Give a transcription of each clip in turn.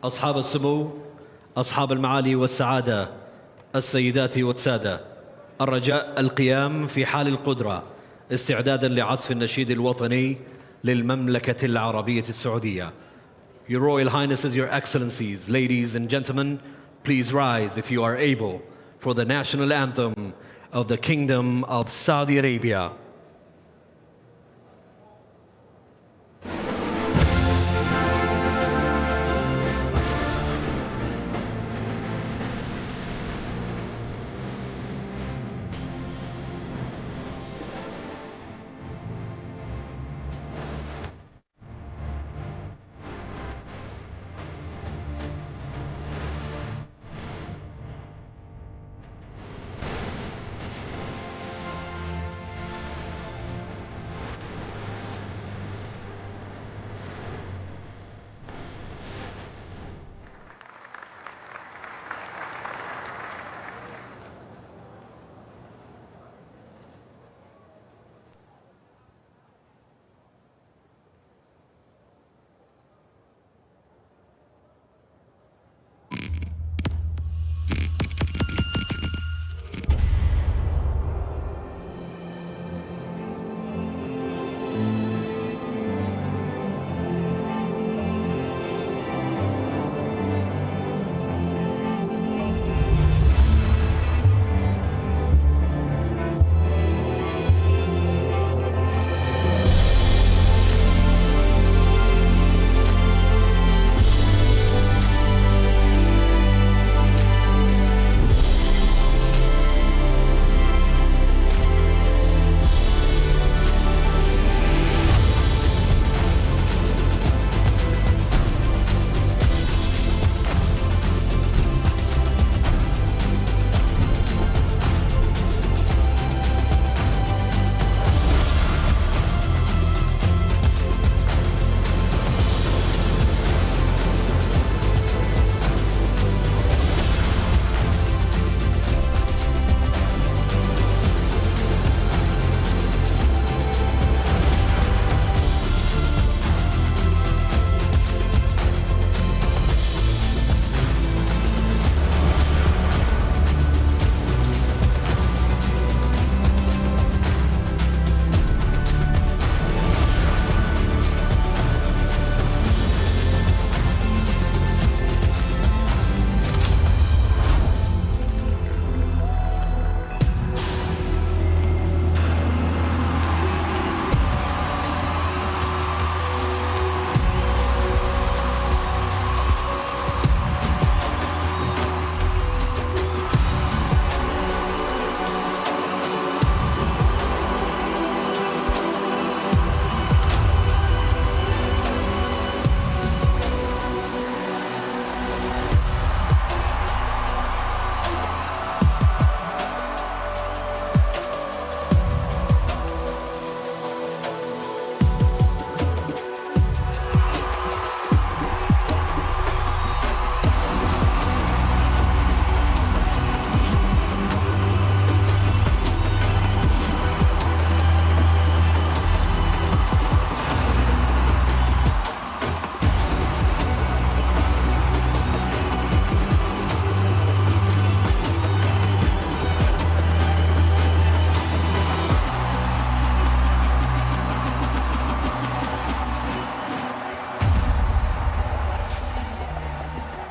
أصحاب السمو، أصحاب المعالي والسعادة، السيدات والسادة، الرجاء القيام في حال القدرة استعدادا لعزف النشيد الوطني للمملكة العربية السعودية. Your Royal Highnesses, Your Excellencies, ladies and gentlemen, please rise if you are able for the national anthem of the Kingdom of Saudi Arabia.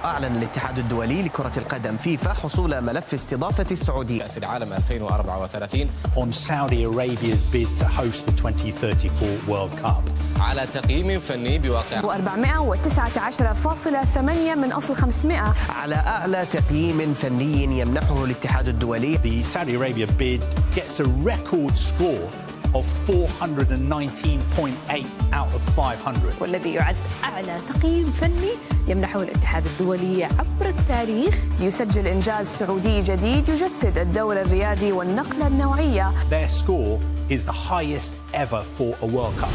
أعلن الاتحاد الدولي لكرة القدم فيفا حصول ملف استضافة السعودية كأس العالم 2034 on Saudi Arabia's bid to host the 2034 World Cup. على تقييم فني بواقع 419.8 من أصل 500 على أعلى تقييم فني يمنحه الاتحاد الدولي. The Saudi Arabia bid gets a record score of 419.8 out of 500. والذي يعد أعلى تقييم فني يمنحه الاتحاد الدولي عبر التاريخ. يسجل إنجاز سعودي جديد يجسد الدور الريادي والنقلة النوعية. Their score is the highest ever for a World Cup.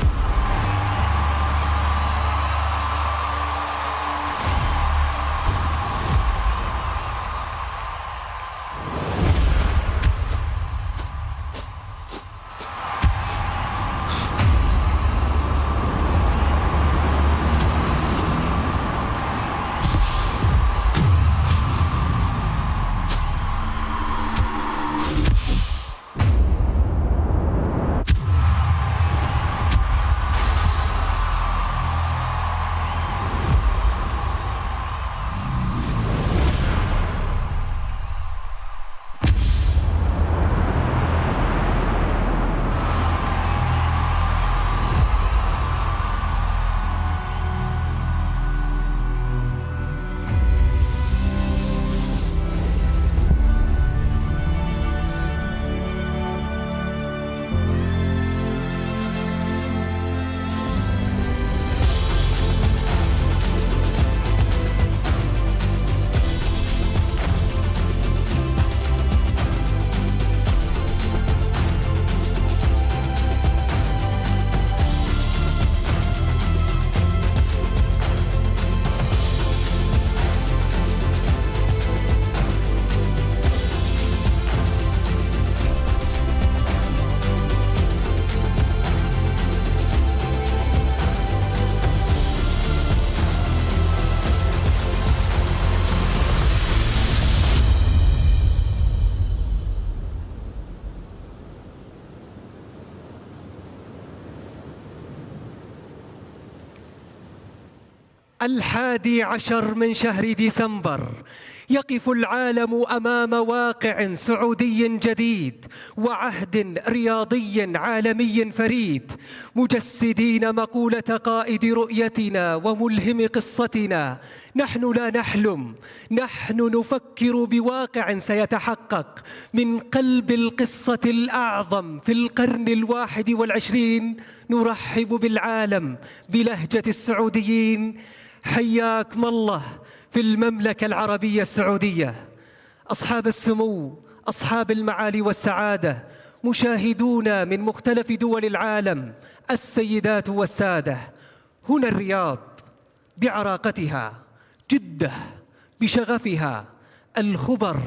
11 من شهر ديسمبر يقف العالم أمام واقع سعودي جديد وعهد رياضي عالمي فريد، مجسدين مقولة قائد رؤيتنا وملهم قصتنا. نحن لا نحلم، نحن نفكر بواقع سيتحقق من قلب القصة الأعظم في القرن 21. نرحب بالعالم بلهجة السعوديين. حياكم الله في المملكة العربية السعودية. أصحاب السمو، أصحاب المعالي والسعادة، مشاهدون من مختلف دول العالم، السيدات والسادة، هنا الرياض بعراقتها، جدة بشغفها، الخبر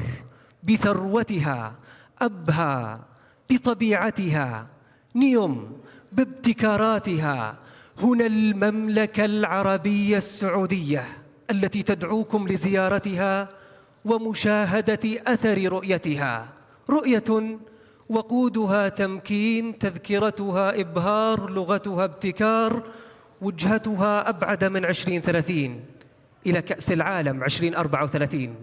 بثروتها، أبها بطبيعتها، نيوم بابتكاراتها. هنا المملكة العربية السعودية التي تدعوكم لزيارتها ومشاهدة أثر رؤيتها. رؤية وقودها تمكين، تذكرتها إبهار، لغتها ابتكار، وجهتها أبعد من 2030 إلى كأس العالم 2034.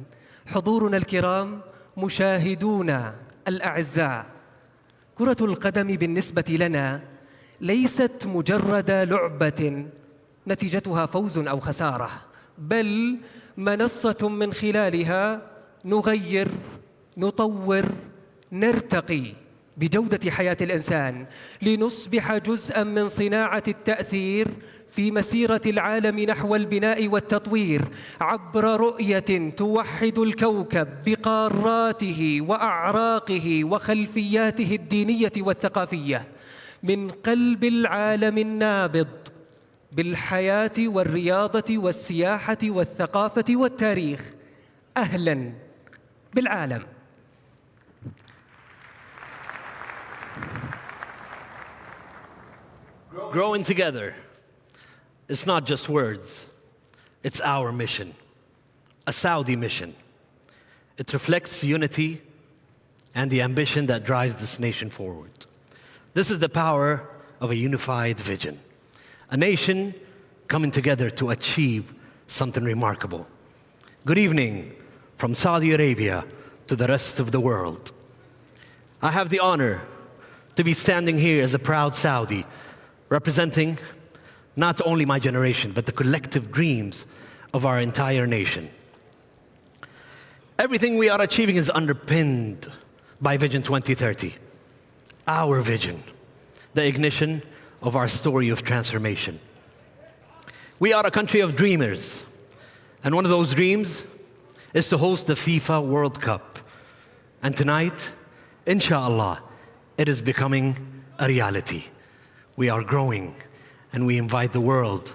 حضورنا الكرام، مشاهدونا الأعزاء، كرة القدم بالنسبة لنا ليست مجرد لعبة نتيجتها فوز أو خسارة، بل منصة من خلالها نغير، نطور، نرتقي بجودة حياة الإنسان لنصبح جزءاً من صناعة التأثير في مسيرة العالم نحو البناء والتطوير عبر رؤية توحد الكوكب بقاراته وأعراقه وخلفياته الدينية والثقافية من قلب العالم النابض بالحياة والرياضة والسياحة والثقافة والتاريخ. أهلاً بالعالم. Growing together, it's not just words, it's our mission, a Saudi mission. It reflects unity and the ambition that drives this nation forward. This is the power of a unified vision, a nation coming together to achieve something remarkable. Good evening from Saudi Arabia to the rest of the world. I have the honor to be standing here as a proud Saudi, representing not only my generation, but the collective dreams of our entire nation. Everything we are achieving is underpinned by Vision 2030, our vision, the ignition of our story of transformation. We are a country of dreamers, and one of those dreams is to host the FIFA World Cup. And tonight, inshallah, it is becoming a reality. We are growing, and we invite the world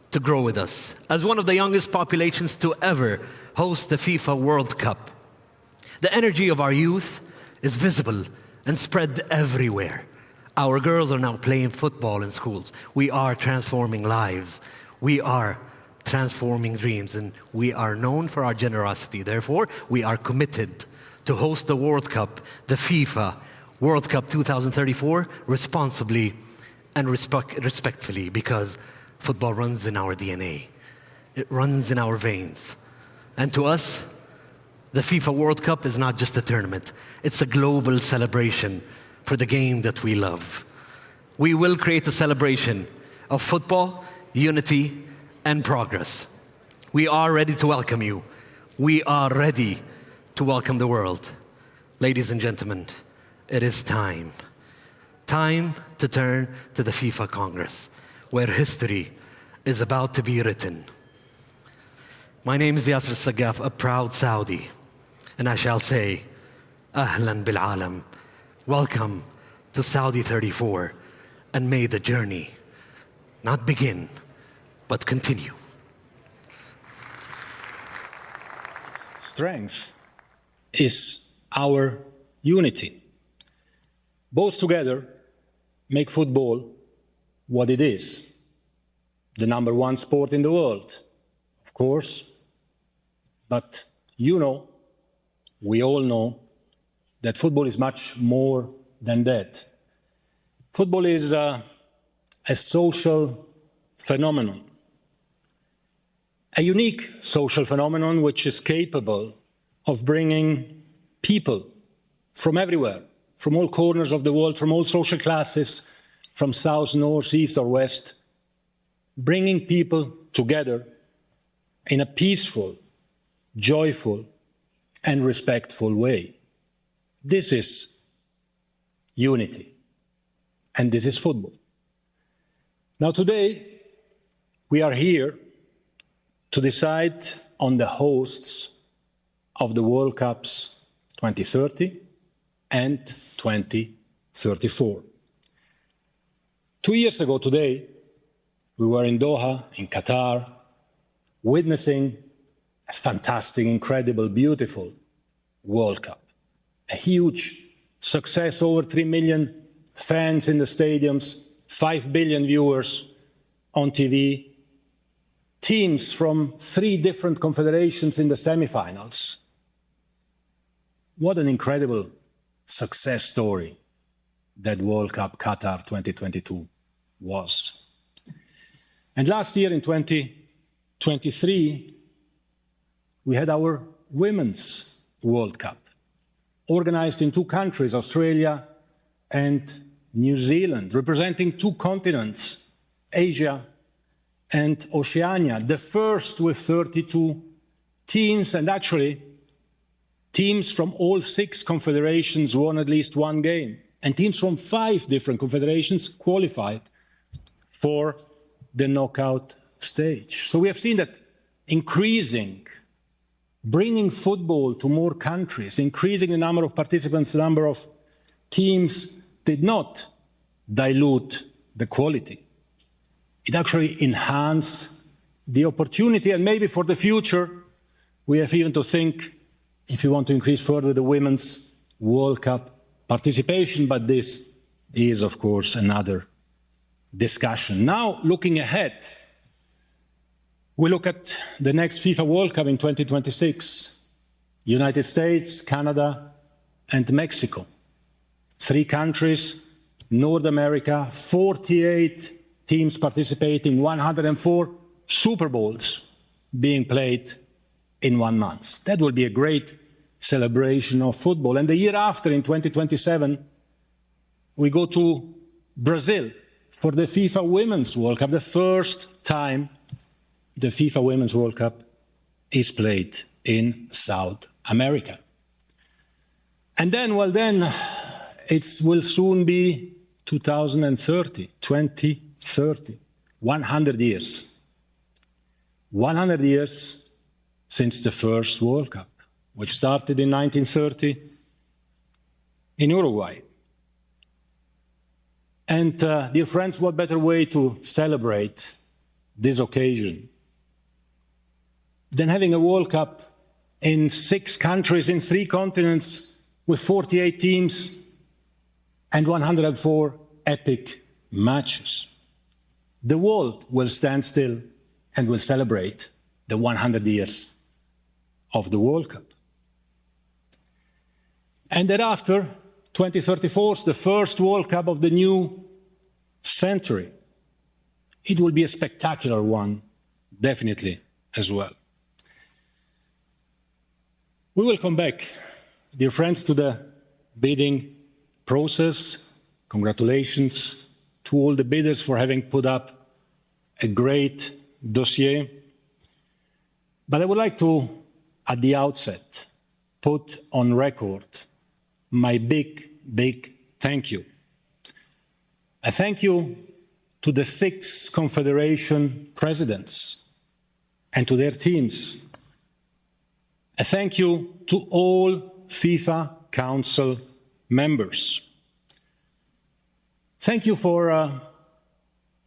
to grow with us. As one of the youngest populations to ever host the FIFA World Cup, the energy of our youth is visible and spread everywhere. Our girls are now playing football in schools. We are transforming lives. We are transforming dreams, and we are known for our generosity. Therefore, we are committed to host the World Cup, the FIFA World Cup 2034, responsibly and respectfully, because football runs in our DNA. It runs in our veins. And to us, the FIFA World Cup is not just a tournament. It's a global celebration for the game that we love. We will create a celebration of football, unity, and progress. We are ready to welcome you. We are ready to welcome the world. Ladies and gentlemen, it is time. Time to turn to the FIFA Congress, where history is about to be written. My name is Yasser Sagaf, a proud Saudi, and I shall say, Ahlan bil Alam. Welcome to Saudi 34, and may the journey not begin, but continue. Strength is our unity. Both together make football what it is. The #1 sport in the world, of course. But you know, we all know, that football is much more than that. Football is a social phenomenon. a unique social phenomenon which is capable of bringing people from everywhere, from all corners of the world, from all social classes, from south, north, east, or west, bringing people together in a peaceful, joyful, and respectful way. This is unity, and this is football. Now today, we are here to decide on the hosts of the World Cups 2030 and 2034. 2 years ago today, we were in Doha, in Qatar, witnessing a fantastic, incredible, beautiful World Cup. A huge success, over 3 million fans in the stadiums, 5 billion viewers on TV, teams from 3 different confederations in the semifinals. What an incredible success story that World Cup Qatar 2022 was. And last year in 2023, we had our Women's World Cup, organized in 2 countries, Australia and New Zealand, representing 2 continents, Asia and Oceania, the first with 32 teams, and actually teams from all 6 confederations won at least 1 game, and teams from 5 different confederations qualified for the knockout stage. So we have seen that bringing football to more countries, increasing the number of participants, the number of teams, did not dilute the quality. It actually enhanced the opportunity, and maybe for the future, we have even to think if we want to increase further the Women's World Cup participation, but this is, of course, another discussion. Now, looking ahead, we look at the next FIFA World Cup in 2026, United States, Canada, and Mexico. 3 countries, North America, 48 teams participating, 104 Super Bowls being played in 1 month. That will be a great celebration of football. And the year after, in 2027, we go to Brazil for the FIFA Women's World Cup, the first time the FIFA Women's World Cup is played in South America. And then, it will soon be 2030, 100 years. 100 years since the first World Cup, which started in 1930 in Uruguay. And dear friends, what better way to celebrate this occasion than having a World Cup in 6 countries, in 3 continents, with 48 teams and 104 epic matches. The world will stand still and will celebrate the 100 years of the World Cup. And thereafter, 2034 is the first World Cup of the new century. It will be a spectacular one, definitely, as well. We will come back, dear friends, to the bidding process. Congratulations to all the bidders for having put up a great dossier. But I would like to, at the outset, put on record my big thank you. A thank you to the 6 confederation presidents and to their teams. A thank you to all FIFA Council members. Thank you for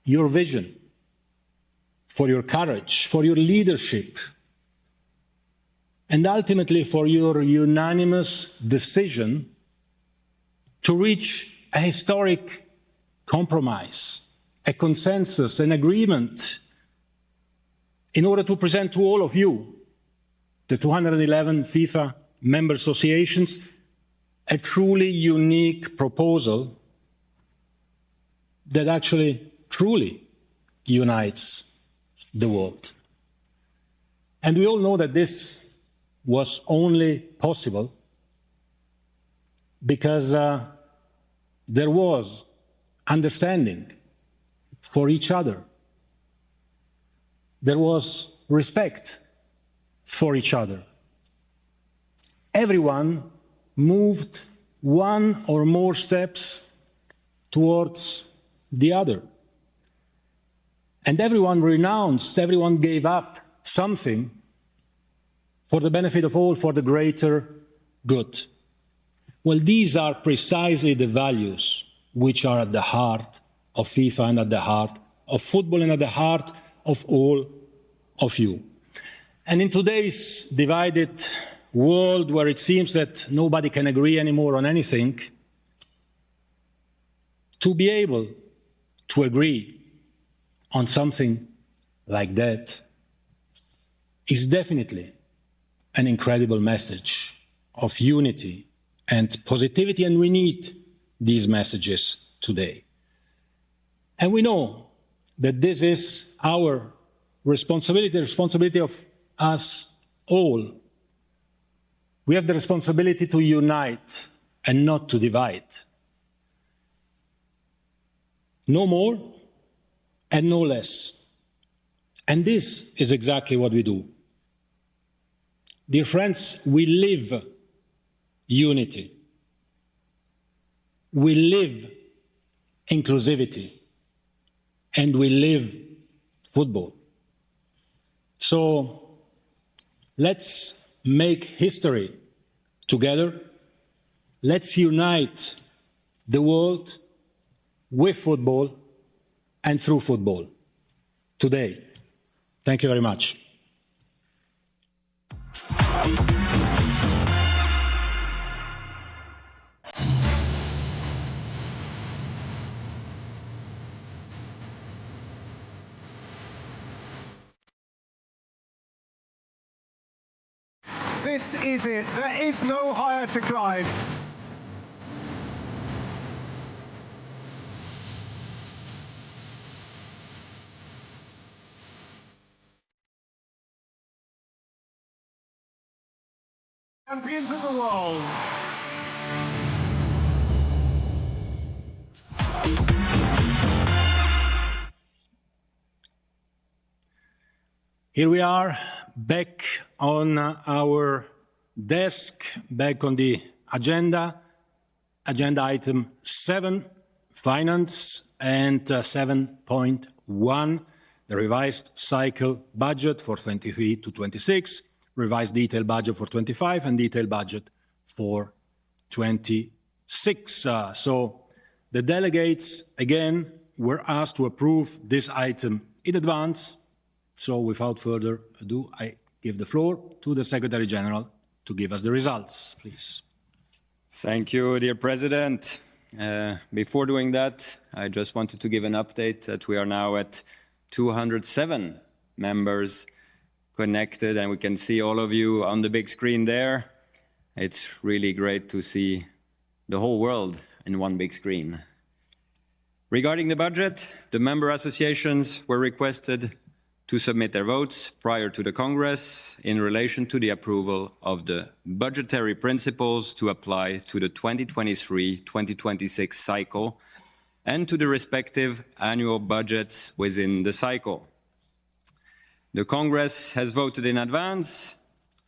your vision, for your courage, for your leadership, and ultimately for your unanimous decision to reach a historic compromise, a consensus, an agreement, in order to present to all of you, the 211 FIFA member associations, a truly unique proposal that actually truly unites the world. And we all know that this was only possible because there was understanding for each other. There was respect for each other. Everyone moved one or more steps towards the other. And everyone renounced, everyone gave up something for the benefit of all, for the greater good. Well, these are precisely the values which are at the heart of FIFA and at the heart of football and at the heart of all of you. And in today's divided world where it seems that nobody can agree anymore on anything, to be able to agree on something like that is definitely an incredible message of unity and positivity, and we need these messages today. And we know that this is our responsibility, the responsibility of us all. We have the responsibility to unite and not to divide. No more and no less. And this is exactly what we do. Dear friends, we live unity. We live inclusivity. And we live football. So let's make history together. Let's unite the world with football and through football today. Thank you very much. This is it. There is no higher to climb. Champions of the world. Here we are, back on our desk, back on the agenda. Agenda item 7, finance, and 7.1, the revised cycle budget for 23 to 26, revised detailed budget for 25, and detailed budget for 26. So the delegates, again, were asked to approve this item in advance. So without further ado, I give the floor to the Secretary General to give us the results, please. Thank you, dear President. Before doing that, I just wanted to give an update that we are now at 207 members connected, and we can see all of you on the big screen there. It's really great to see the whole world in one big screen. Regarding the budget, the member associations were requested to submit their votes prior to the Congress in relation to the approval of the budgetary principles to apply to the 2023-2026 cycle and to the respective annual budgets within the cycle. The Congress has voted in advance,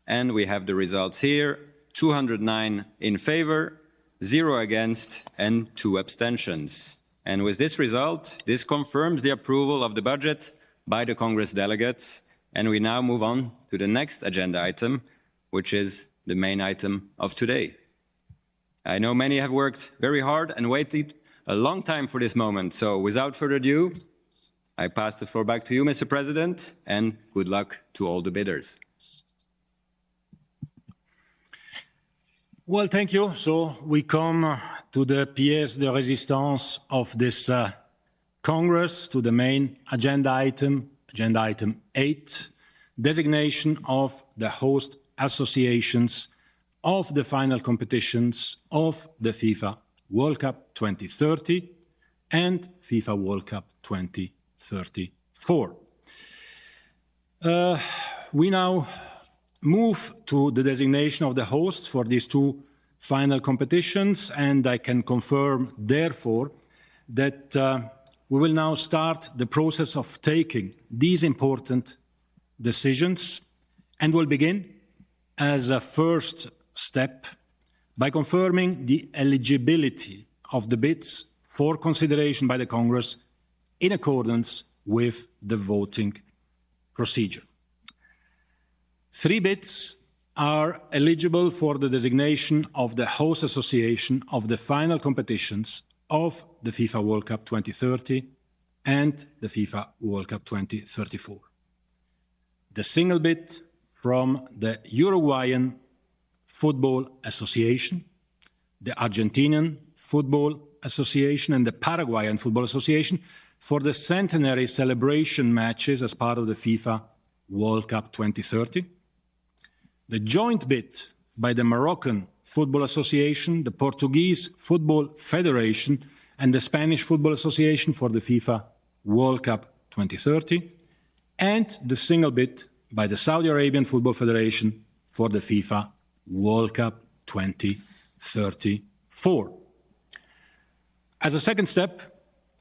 and we have the results here: 209 in favor, 0 against, and 2 abstentions. And with this result, this confirms the approval of the budget by the Congress delegates, and we now move on to the next agenda item, which is the main item of today. I know many have worked very hard and waited a long time for this moment, so without further ado, I pass the floor back to you, Mr. President, and good luck to all the bidders. Well, thank you. So we come to the pièce de résistance of this Congress, to the main agenda item 8, designation of the host associations of the final competitions of the FIFA World Cup 2030 and FIFA World Cup 2034. we now move to the designation of the hosts for these two final competitions, and I can confirm, therefore, that we will now start the process of taking these important decisions, and will begin as a first step by confirming the eligibility of the bids for consideration by the Congress in accordance with the voting procedure. 3 bids are eligible for the designation of the host association of the final competitions of the FIFA World Cup 2030 and the FIFA World Cup 2034. The single bid from the Uruguayan Football Association, the Argentinian Football Association, and the Paraguayan Football Association for the Centenary celebration matches as part of the FIFA World Cup 2030. The joint bid by the Moroccan Football Association, the Portuguese Football Federation, and the Spanish Football Association for the FIFA World Cup 2030, and the single bid by the Saudi Arabian Football Federation for the FIFA World Cup 2034. As a second step,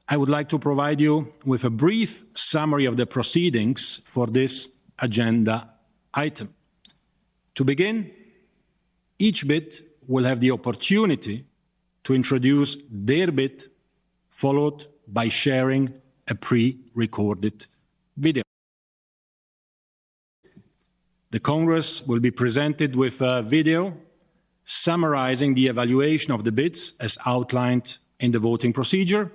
I would like to provide you with a brief summary of the proceedings for this agenda item. To begin, each bid will have the opportunity to introduce their bid, followed by sharing a pre-recorded video. The Congress will be presented with a video summarizing the evaluation of the bids as outlined in the voting procedure,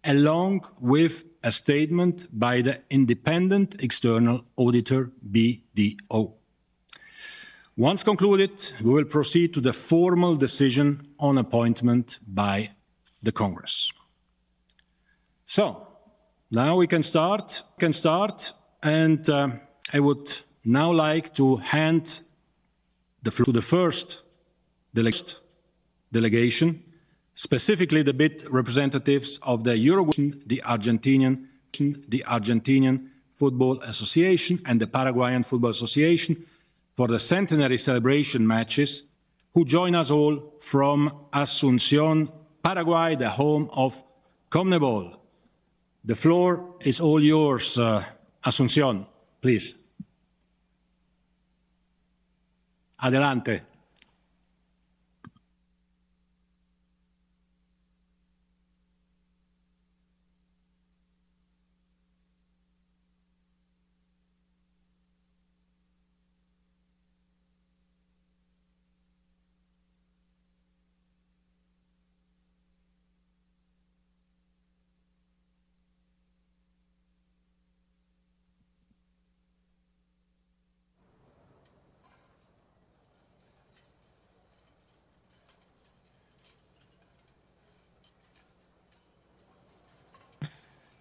along with a statement by the independent external auditor, BDO. Once concluded, we will proceed to the formal decision on appointment by the Congress. So, now we can start, and I would now like to hand the floor to the first delegation, specifically the bid representatives of the Uruguayan, the Argentinian Football Association, and the Paraguayan Football Association for the Centenary celebration matches, who join us all from Asunción, Paraguay, the home of CONMEBOL. The floor is all yours, Asunción, please. Adelante.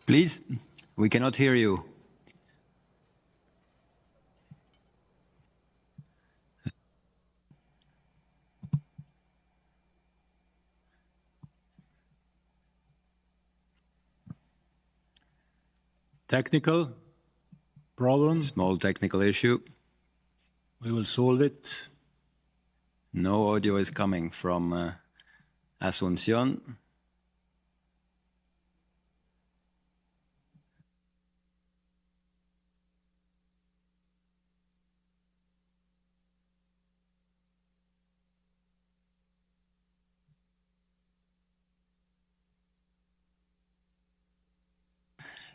Please, we cannot hear you. Technical problem? Small technical issue. We will solve it. No audio is coming from Asunción.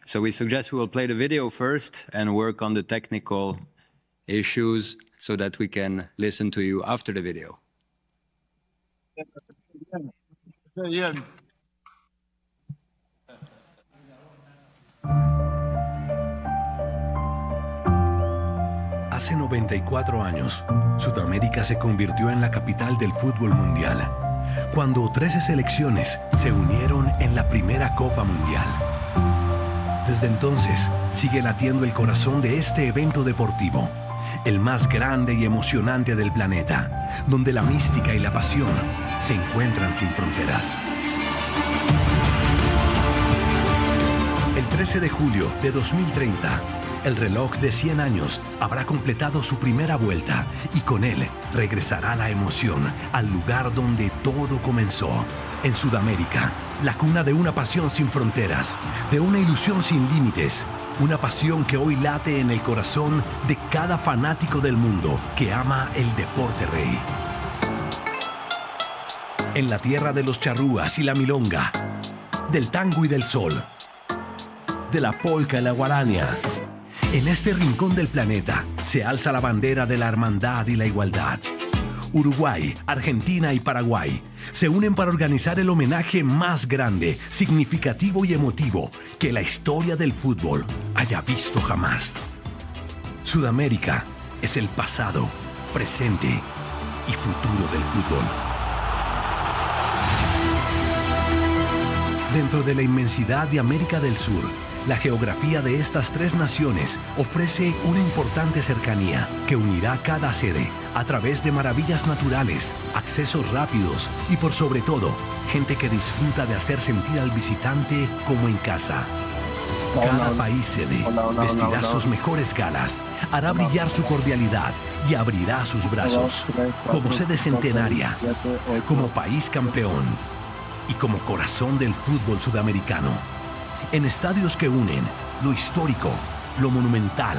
So we suggest we will play the video first and work on the technical issues so that we can listen to you after the video. Hace 94 años, Sudamérica se convirtió en la capital del fútbol mundial, cuando 13 selecciones se unieron en la primera Copa Mundial. Desde entonces, sigue latiendo el corazón de este evento deportivo, el más grande y emocionante del planeta, donde la mística y la pasión se encuentran sin fronteras. El 13 de julio de 2030, El reloj de 100 años habrá completado su primera vuelta y con él regresará la emoción al lugar donde todo comenzó. En Sudamérica, la cuna de una pasión sin fronteras, de una ilusión sin límites, una pasión que hoy late en el corazón de cada fanático del mundo que ama el deporte rey. En la tierra de los charrúas y la milonga, del tango y del sol, de la polca y la guarania. En este rincón del planeta se alza la bandera de la hermandad y la igualdad. Uruguay, Argentina y Paraguay se unen para organizar el homenaje más grande, significativo y emotivo que la historia del fútbol haya visto jamás. Sudamérica es el pasado, presente y futuro del fútbol. Dentro de la inmensidad de América del Sur, la geografía de estas tres naciones ofrece una importante cercanía que unirá cada sede a través de maravillas naturales, accesos rápidos y por sobre todo, gente que disfruta de hacer sentir al visitante como en casa. Cada país sede vestirá sus mejores galas, hará brillar su cordialidad y abrirá sus brazos como sede centenaria, como país campeón y como corazón del fútbol sudamericano. En estadios que unen lo histórico, lo monumental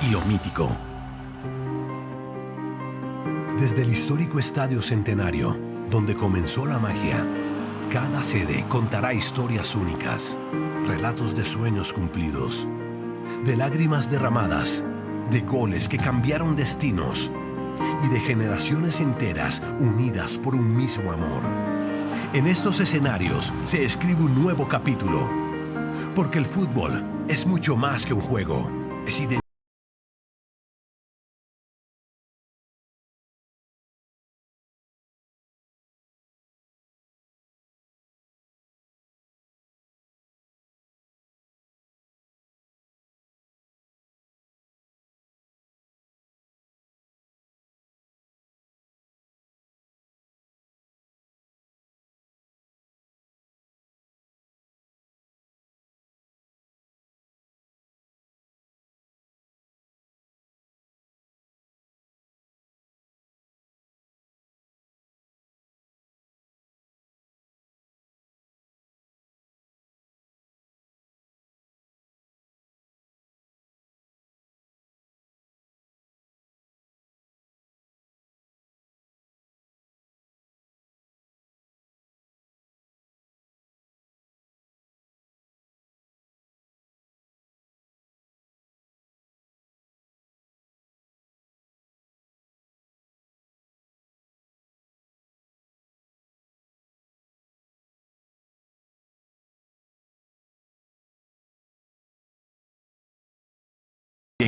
y lo mítico. Desde el histórico Estadio Centenario, donde comenzó la magia, cada sede contará historias únicas, relatos de sueños cumplidos, de lágrimas derramadas, de goles que cambiaron destinos y de generaciones enteras unidas por un mismo amor. En estos escenarios se escribe un nuevo capítulo. Porque el fútbol es mucho más que un juego, es identidad.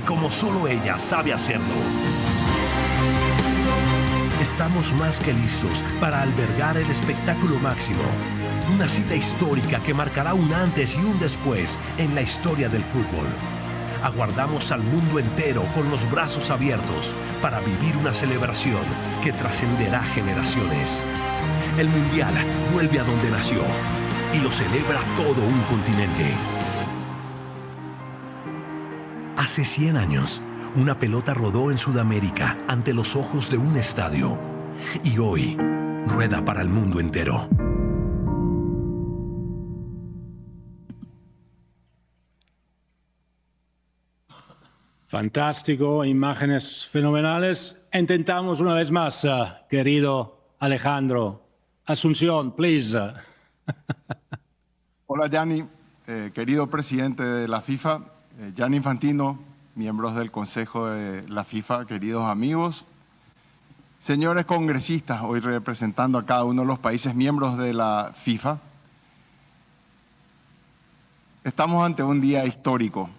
Como solo ella sabe hacerlo. Estamos más que listos para albergar el espectáculo máximo. Una cita histórica que marcará un antes y un después en la historia del fútbol. Aguardamos al mundo entero con los brazos abiertos para vivir una celebración que trascenderá generaciones. El Mundial vuelve a donde nació y lo celebra todo un continente. Hace 100 años, una pelota rodó en Sudamérica ante los ojos de un estadio. Y hoy, rueda para el mundo entero. Fantástico, imágenes fenomenales. Intentamos una vez más, querido Alejandro. Asunción, please. Hola, Gianni, querido presidente de la FIFA. Gianni Infantino, miembros del Consejo de la FIFA, queridos amigos, señores congresistas, hoy representando a cada uno de los países miembros de la FIFA, estamos ante un día histórico.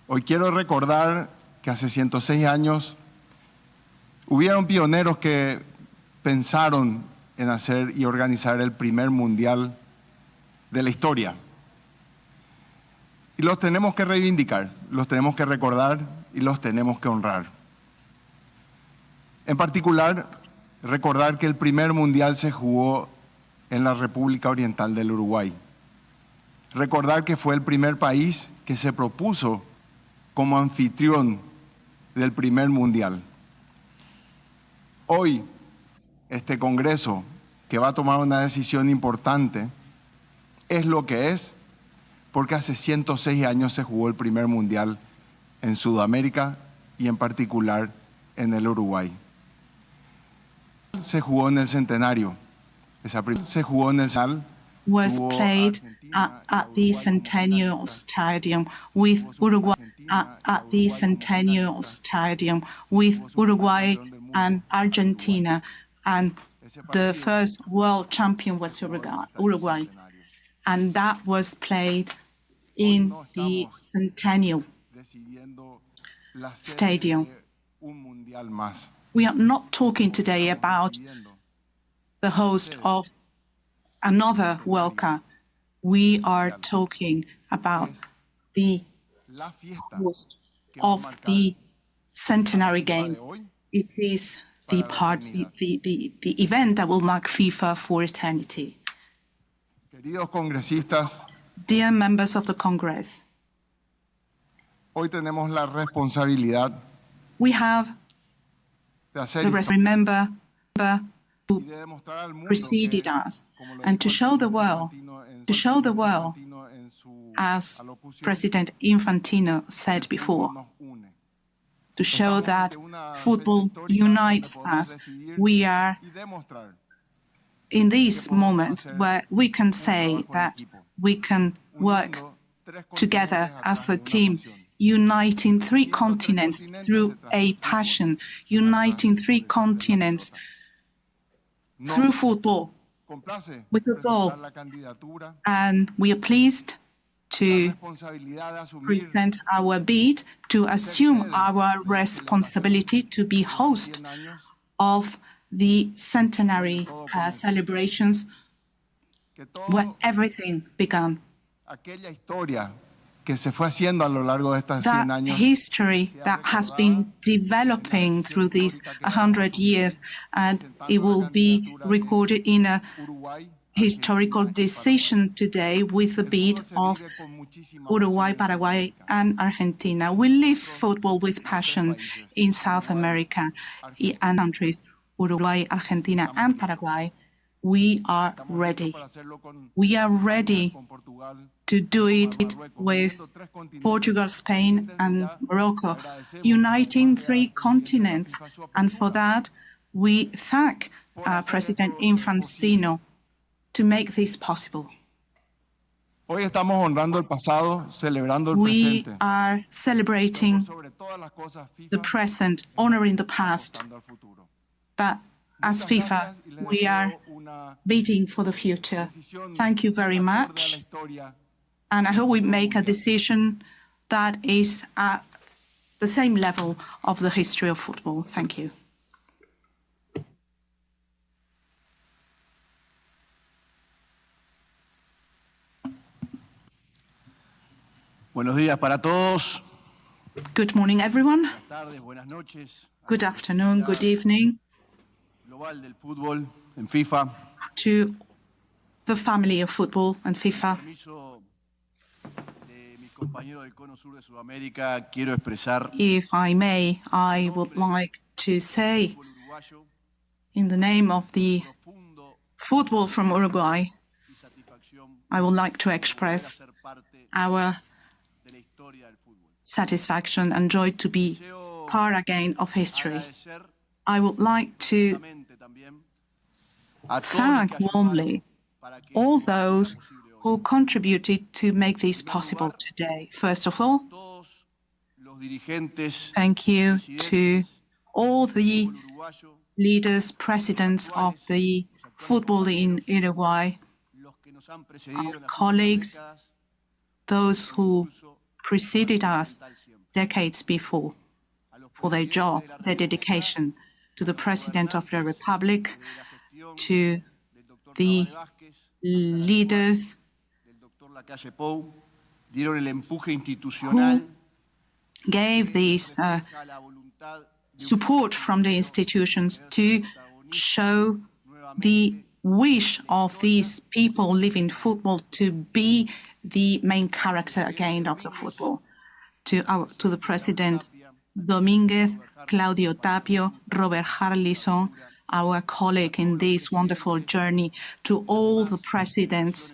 Hoy quiero recordar que hace 106 años hubieron pioneros que pensaron en hacer y organizar el primer mundial de la historia. Y los tenemos que reivindicar, los tenemos que recordar y los tenemos que honrar. En particular, recordar que el primer mundial se jugó en la República Oriental del Uruguay. Recordar que fue el primer país que se propuso como anfitrión del primer Mundial. Hoy, este Congreso, que va a tomar una decisión importante, es lo que es, porque hace 106 años se jugó el primer Mundial en Sudamérica y en particular en el Uruguay. Se jugó en el Centenario. Se jugó en el Sal. Was played at the Centennial Stadium with Uruguay at the Centennial Stadium with Uruguay and Argentina, and the first world champion was Uruguay, and that was played in the Centennial Stadium. We are not talking today about the host of another World Cup. We are talking about the host of the Centenary game. It is the party, the event that will mark FIFA for eternity. Queridos congresistas, dear members of the Congress, hoy tenemos la responsabilidad we have the remember who preceded us, and to show the world, as President Infantino said before, to show that football unites us. We are in this moment where we can say that we can work together as a team, uniting 3 continents through a passion, uniting 3 continents through football, with football. And we are pleased to present our bid, to assume our responsibility to be host of the centenary celebrations where everything began. That history that has been developing through these 100 years, and it will be recorded in a historical decision today with the bid of Uruguay, Paraguay, and Argentina. We live football with passion in South America and countries, Uruguay, Argentina, and Paraguay. We are ready. We are ready to do it with Portugal, Spain, and Morocco, uniting 3 continents. And for that, we thank President Infantino to make this possible. We are celebrating the present, honoring the past. But as FIFA, we are bidding for the future. Thank you very much. And I hope we make a decision that is at the same level of the history of football. Thank you. Buenos días para todos. Good morning, everyone. Buenas tardes, buenas noches. Good afternoon, good evening. Global del fútbol en FIFA. To the family of football and FIFA. If I may, I would like to say, in the name of the football from Uruguay, I would like to express our satisfaction and joy to be part again of history. I would like to thank warmly all those who contributed to make this possible today. First of all, thank you to all the leaders, presidents of the football in Uruguay, our colleagues, those who preceded us decades before, for their job, their dedication, to the President of the Republic, to the leaders who gave this support from the institutions to show the wish of these people living football to be the main character again of the football. To the President Dominguez, Claudio Tapio, Robert Harlison, our colleague in this wonderful journey, to all the presidents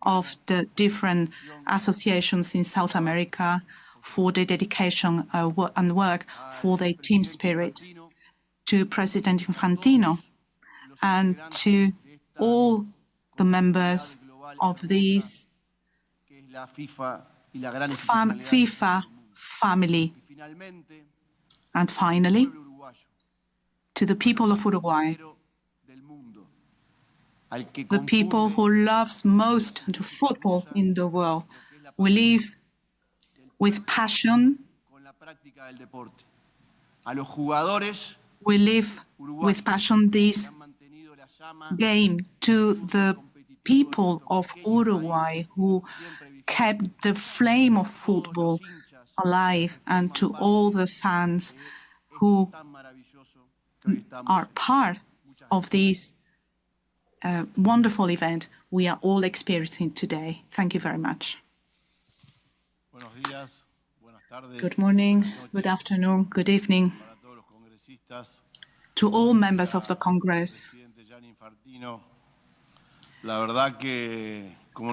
of the different associations in South America for their dedication and work for their team spirit, to President Infantino, and to all the members of this FIFA family. And finally, to the people of Uruguay, the people who loves most the football in the world. We live with passion. We live with passion this game, to the people of Uruguay who kept the flame of football alive, and to all the fans who are part of this wonderful event we are all experiencing today. Thank you very much. Good morning, good afternoon, good evening to all members of the Congress.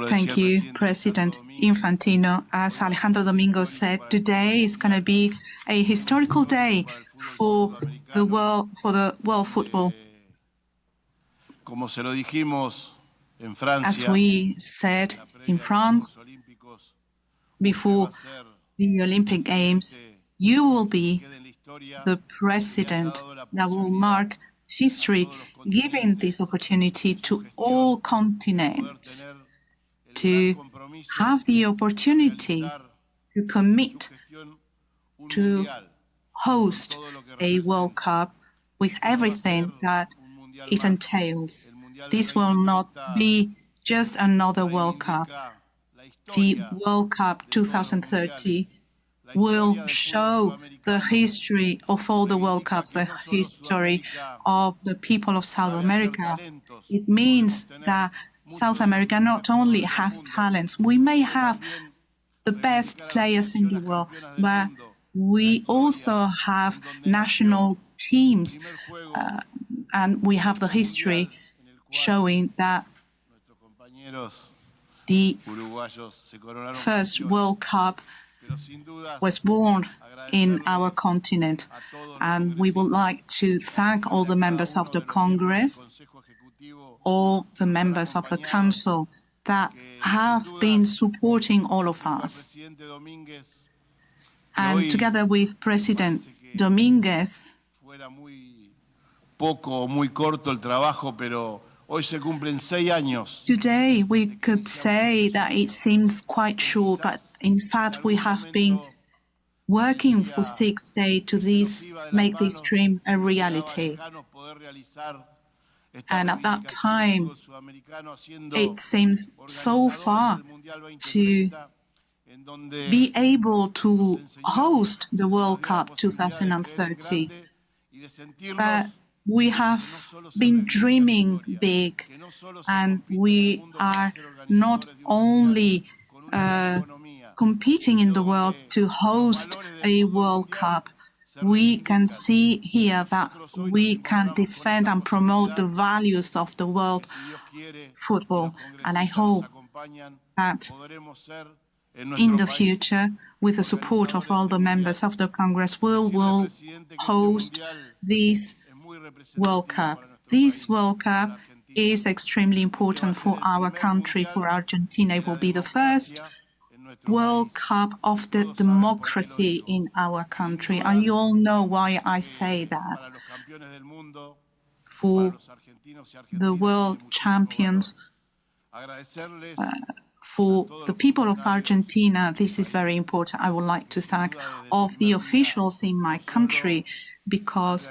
Thank you, President Infantino. As Alejandro Domingo said, today is going to be a historical day for the world football. As we said in France, before the Olympic Games, you will be the president that will mark history, giving this opportunity to all continents to have the opportunity to commit to host a World Cup with everything that it entails. This will not be just another World Cup. The World Cup 2030 will show the history of all the World Cups, the history of the people of South America. It means that South America not only has talents, we may have the best players in the world, but we also have national teams, and we have the history showing that the first World Cup was born in our continent. And we would like to thank all the members of the Congress, all the members of the Council that have been supporting all of us. And together with President Dominguez, today we could say that it seems quite short, but in fact we have been working for 6 days to make this dream a reality. And at that time, it seems so far to be able to host the World Cup 2030. But we have been dreaming big, and we are not only competing in the world to host a World Cup. We can see here that we can defend and promote the values of the world football. And I hope that in the future, with the support of all the members of the Congress, we will host this World Cup. This World Cup is extremely important for our country, for Argentina. It will be the first World Cup of the democracy in our country. And you all know why I say that. For the world champions, for the people of Argentina, this is very important. I would like to thank all of the officials in my country, because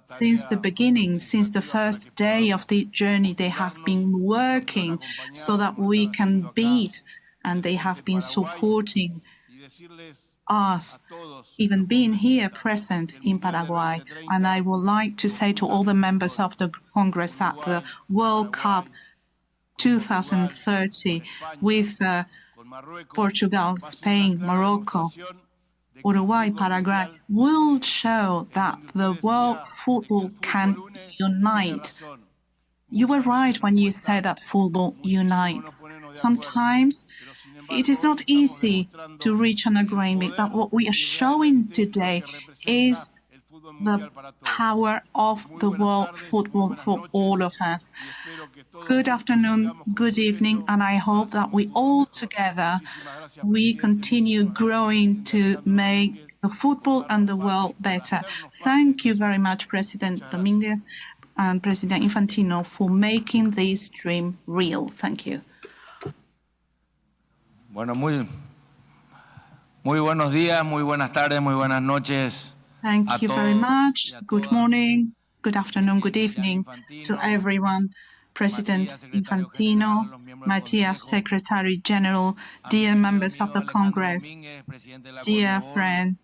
since the beginning, since the first day of the journey, they have been working so that we can beat, and they have been supporting us, even being here present in Paraguay. And I would like to say to all the members of the Congress that the World Cup 2030, with Portugal, Spain, Morocco, Uruguay, Paraguay, will show that the world football can unite. You were right when you said that football unites. Sometimes it is not easy to reach an agreement, but what we are showing today is the power of the world football for all of us. Good afternoon, good evening, and I hope that we all together, we continue growing to make the football and the world better. Thank you very much, President Dominguez and President Infantino, for making this dream real. Thank you. Bueno, muy buenos días, muy buenas tardes, muy buenas noches. Thank you very much. Good morning, good afternoon, good evening to everyone. President Infantino, Matias, Secretary General, dear members of the Congress, dear friend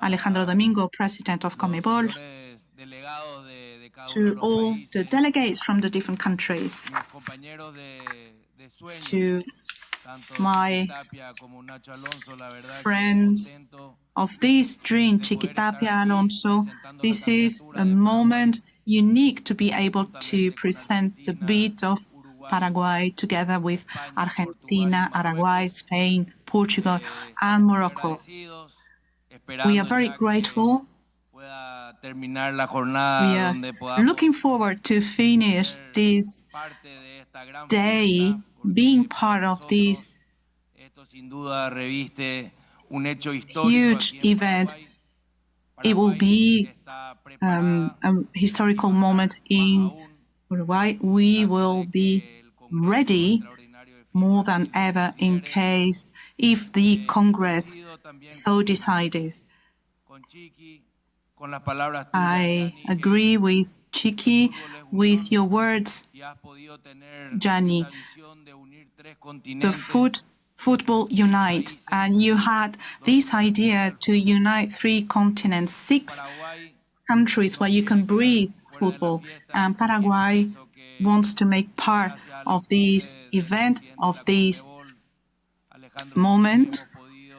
Alejandro Domingo, President of CONMEBOL, to all the delegates from the different countries, to my friends of this dream, Chiquitapia, Alonso. This is a moment unique to be able to present the beat of Paraguay together with Argentina, Uruguay, Spain, Portugal, and Morocco. We are very grateful. We are looking forward to finish this day being part of this huge event. It will be a historical moment in Uruguay. We will be ready more than ever in case if the Congress so decided. I agree with Chiqui, with your words, Gianni. The football unites, and you had this idea to unite 3 continents, 6 countries where you can breathe football, and Paraguay wants to make part of this event, of this moment.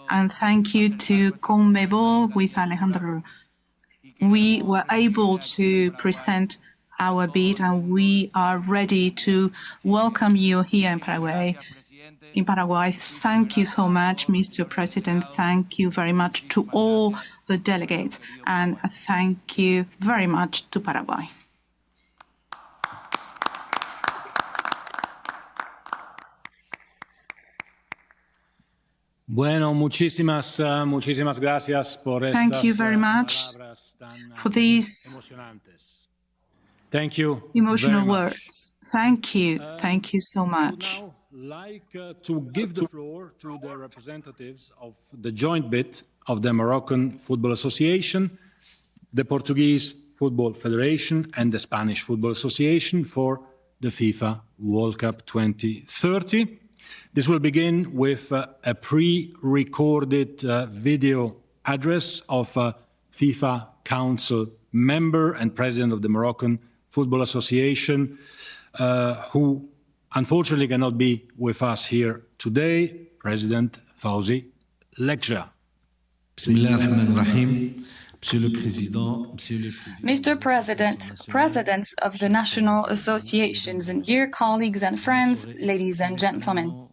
And thank you to CONMEBOL with Alejandro. We were able to present our bid, and we are ready to welcome you here in Paraguay. Thank you so much, Mr. President. Thank you very much to all the delegates, and thank you very much to Paraguay. Bueno, muchísimas gracias por estas Thank you very much for these emotional words. Thank you so much. Like to give the floor to the representatives of the joint bid of the Moroccan Football Association, the Portuguese Football Federation, and the Spanish Football Association for the FIFA World Cup 2030. This will begin with a pre-recorded video address of a FIFA Council member and president of the Moroccan Football Association, who unfortunately cannot be with us here today, President Fawzi Lekja. Mr. President, presidents of the national associations, and dear colleagues and friends, ladies and gentlemen,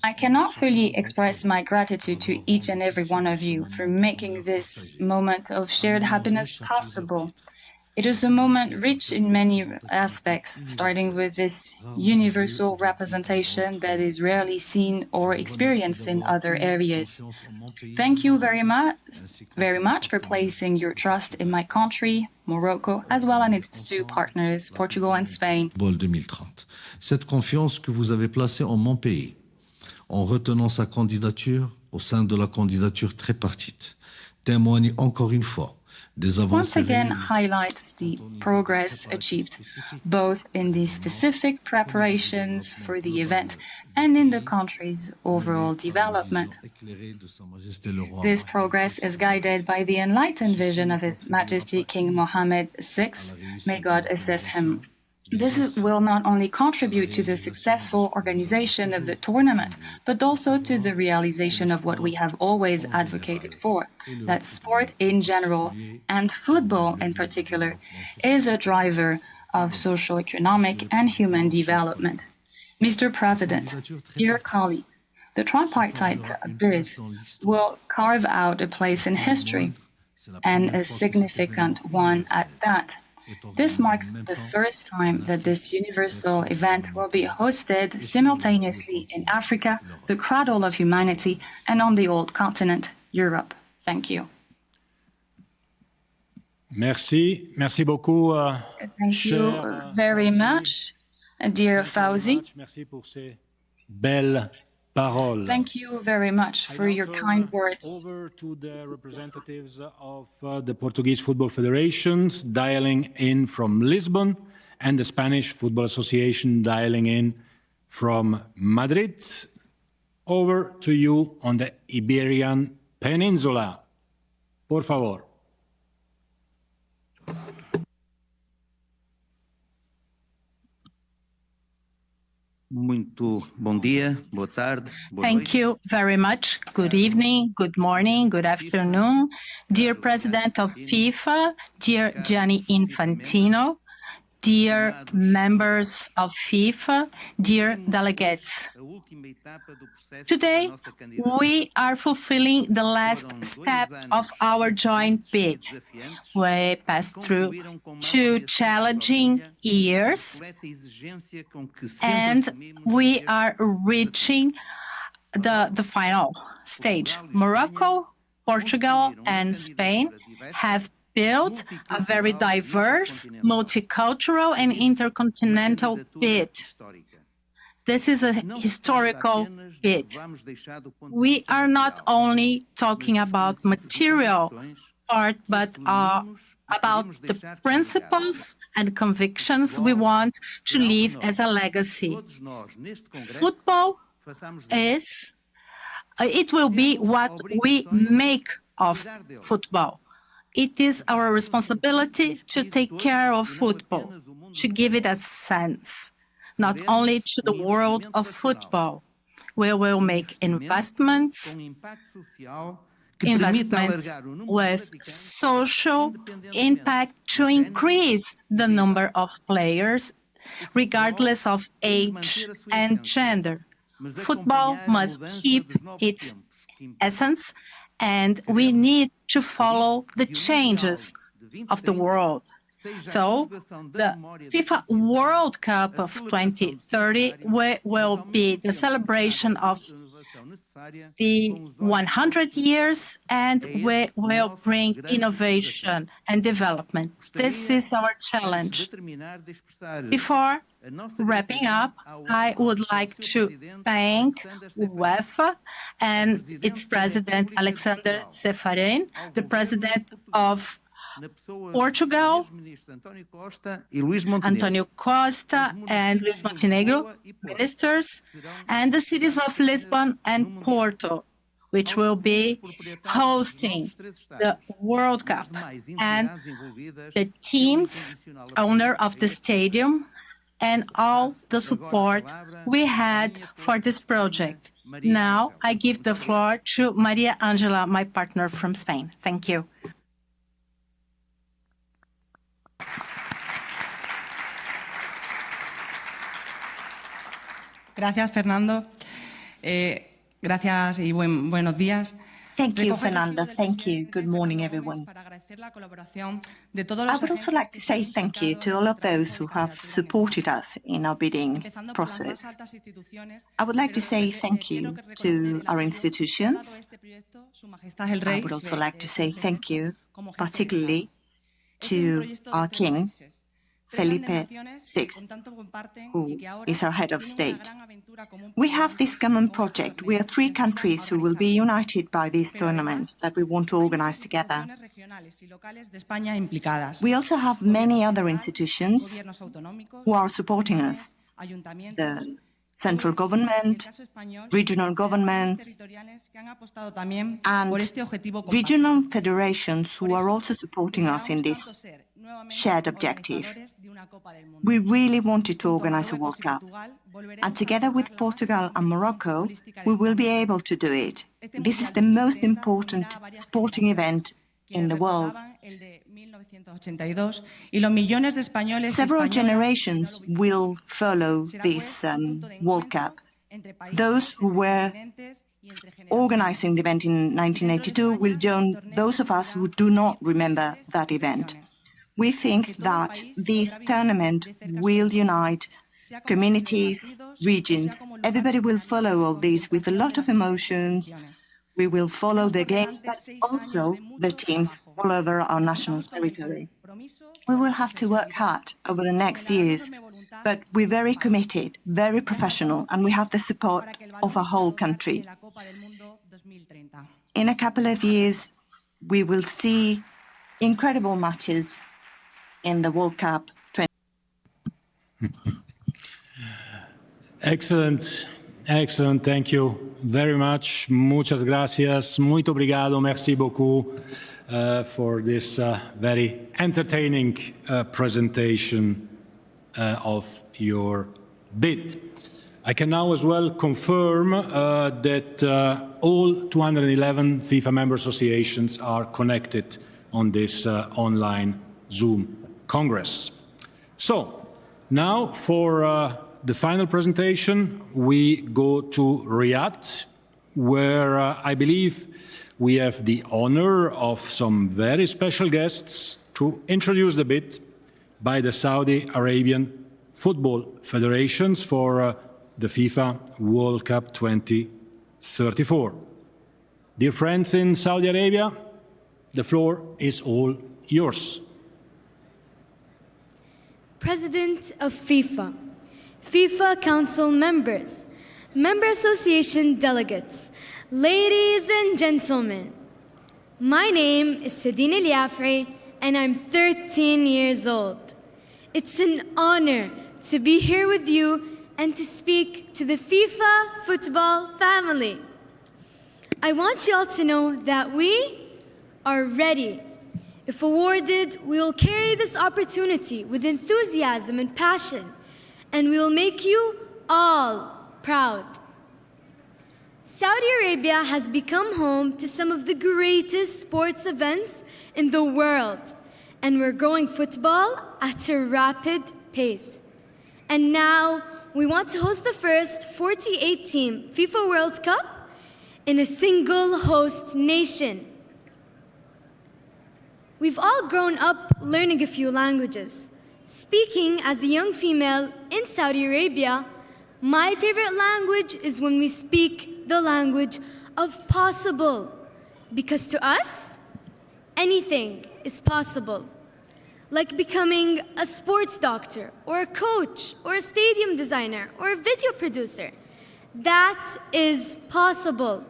I cannot fully express my gratitude to each and every one of you for making this moment of shared happiness possible. It is a moment rich in many aspects, starting with this universal representation that is rarely seen or experienced in other areas. Thank you very much for placing your trust in my country, Morocco, as well as its 2 partners, Portugal and Spain. 2030. Cette confiance que vous avez placée en mon pays, en retenant sa candidature au sein de la candidature tripartite, témoigne encore une fois once again highlights the progress achieved, both in the specific preparations for the event and in the country's overall development. This progress is guided by the enlightened vision of His Majesty King Mohammed VI, may God assist him. This will not only contribute to the successful organization of the tournament, but also to the realization of what we have always advocated for, that sport in general, and football in particular, is a driver of social, economic, and human development. Mr. President, dear colleagues, the tripartite bid will carve out a place in history, and a significant one at that. This marks the first time that this universal event will be hosted simultaneously in Africa, the cradle of humanity, and on the old continent, Europe. Thank you. Merci. Merci beaucoup. Thank you very much, dear Fauzi. Merci pour ces belles paroles. Thank you very much for your kind words. Over to the representatives of the Portuguese Football Federations dialing in from Lisbon and the Spanish Football Association dialing in from Madrid. Over to you on the Iberian Peninsula. Por favor. Muito bom dia, boa tarde, boa noite. Thank you very much. Good evening, good morning, good afternoon. Dear President of FIFA, dear Gianni Infantino, dear members of FIFA, dear delegates. Today, we are fulfilling the last step of our joint bid. We passed through 2 challenging years, and we are reaching the final stage. Morocco, Portugal, and Spain have built a very diverse, multicultural, and intercontinental bid. This is a historical bid. We are not only talking about material part, but about the principles and convictions we want to leave as a legacy. Football it will be what we make of football. It is our responsibility to take care of football, to give it a sense, not only to the world of football. We will make investments with social impact to increase the number of players, regardless of age and gender. Football must keep its essence, and we need to follow the changes of the world. So, the FIFA World Cup of 2030 will be the celebration of the 100 years, and we will bring innovation and development. This is our challenge. Before wrapping up, I would like to thank UEFA and its president, Alexander Ceferin, the president of Portugal, Antonio Costa and Luis Montenegro, ministers, and the cities of Lisbon and Porto, which will be hosting the World Cup, and the teams, owner of the stadium, and all the support we had for this project. Now, I give the floor to Maria Angela, my partner from Spain. Thank you. Gracias, Fernando. Gracias y buenos días. Thank you, Fernanda. Thank you. Good morning, everyone. I would also like to say thank you to all of those who have supported us in our bidding process. I would like to say thank you to our institutions. I would also like to say thank you particularly to our King, Felipe VI, who is our head of state. We have this common project. We are 3 countries who will be united by this tournament that we want to organize together. We also have many other institutions who are supporting us. The central government, regional governments, and regional federations who are also supporting us in this shared objective. We really wanted to organize a World Cup, and together with Portugal and Morocco, we will be able to do it. This is the most important sporting event in the world. Several generations will follow this World Cup. Those who were organizing the event in 1982 will join those of us who do not remember that event. We think that this tournament will unite communities, regions. Everybody will follow all this with a lot of emotions. We will follow the games, but also the teams all over our national territory. We will have to work hard over the next years, but we're very committed, very professional, and we have the support of our whole country. In a couple of years, we will see incredible matches in the World Cup. Excellent. Excellent. Thank you very much. Muchas gracias. Muito obrigado. Merci beaucoup for this very entertaining presentation of your bid. I can now as well confirm that all 211 FIFA member associations are connected on this online Zoom Congress. So now for the final presentation, we go to Riyadh, where I believe we have the honor of some very special guests to introduce the bid by the Saudi Arabian Football Federations for the FIFA World Cup 2034. Dear friends in Saudi Arabia, the floor is all yours. President of FIFA, FIFA Council members, Member Association delegates, ladies and gentlemen, my name is Sadine El-Yafri and I'm 13 years old. It's an honor to be here with you and to speak to the FIFA football family. I want you all to know that we are ready. If awarded, we will carry this opportunity with enthusiasm and passion, and we will make you all proud. Saudi Arabia has become home to some of the greatest sports events in the world, and we're growing football at a rapid pace. And now we want to host the first 48-team FIFA World Cup in a single host nation. We've all grown up learning a few languages. Speaking as a young female in Saudi Arabia, my favorite language is when we speak the language of possible. Because to us, anything is possible. Like becoming a sports doctor, or a coach, or a stadium designer, or a video producer. That is possible.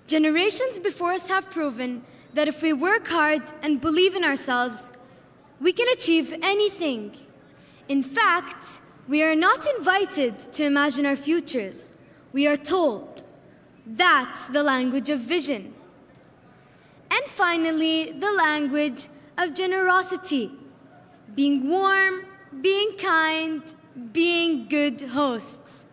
Generations before us have proven that if we work hard and believe in ourselves, we can achieve anything. In fact, we are not invited to imagine our futures. We are told. That's the language of vision. And finally, the language of generosity. Being warm, being kind, being good hosts.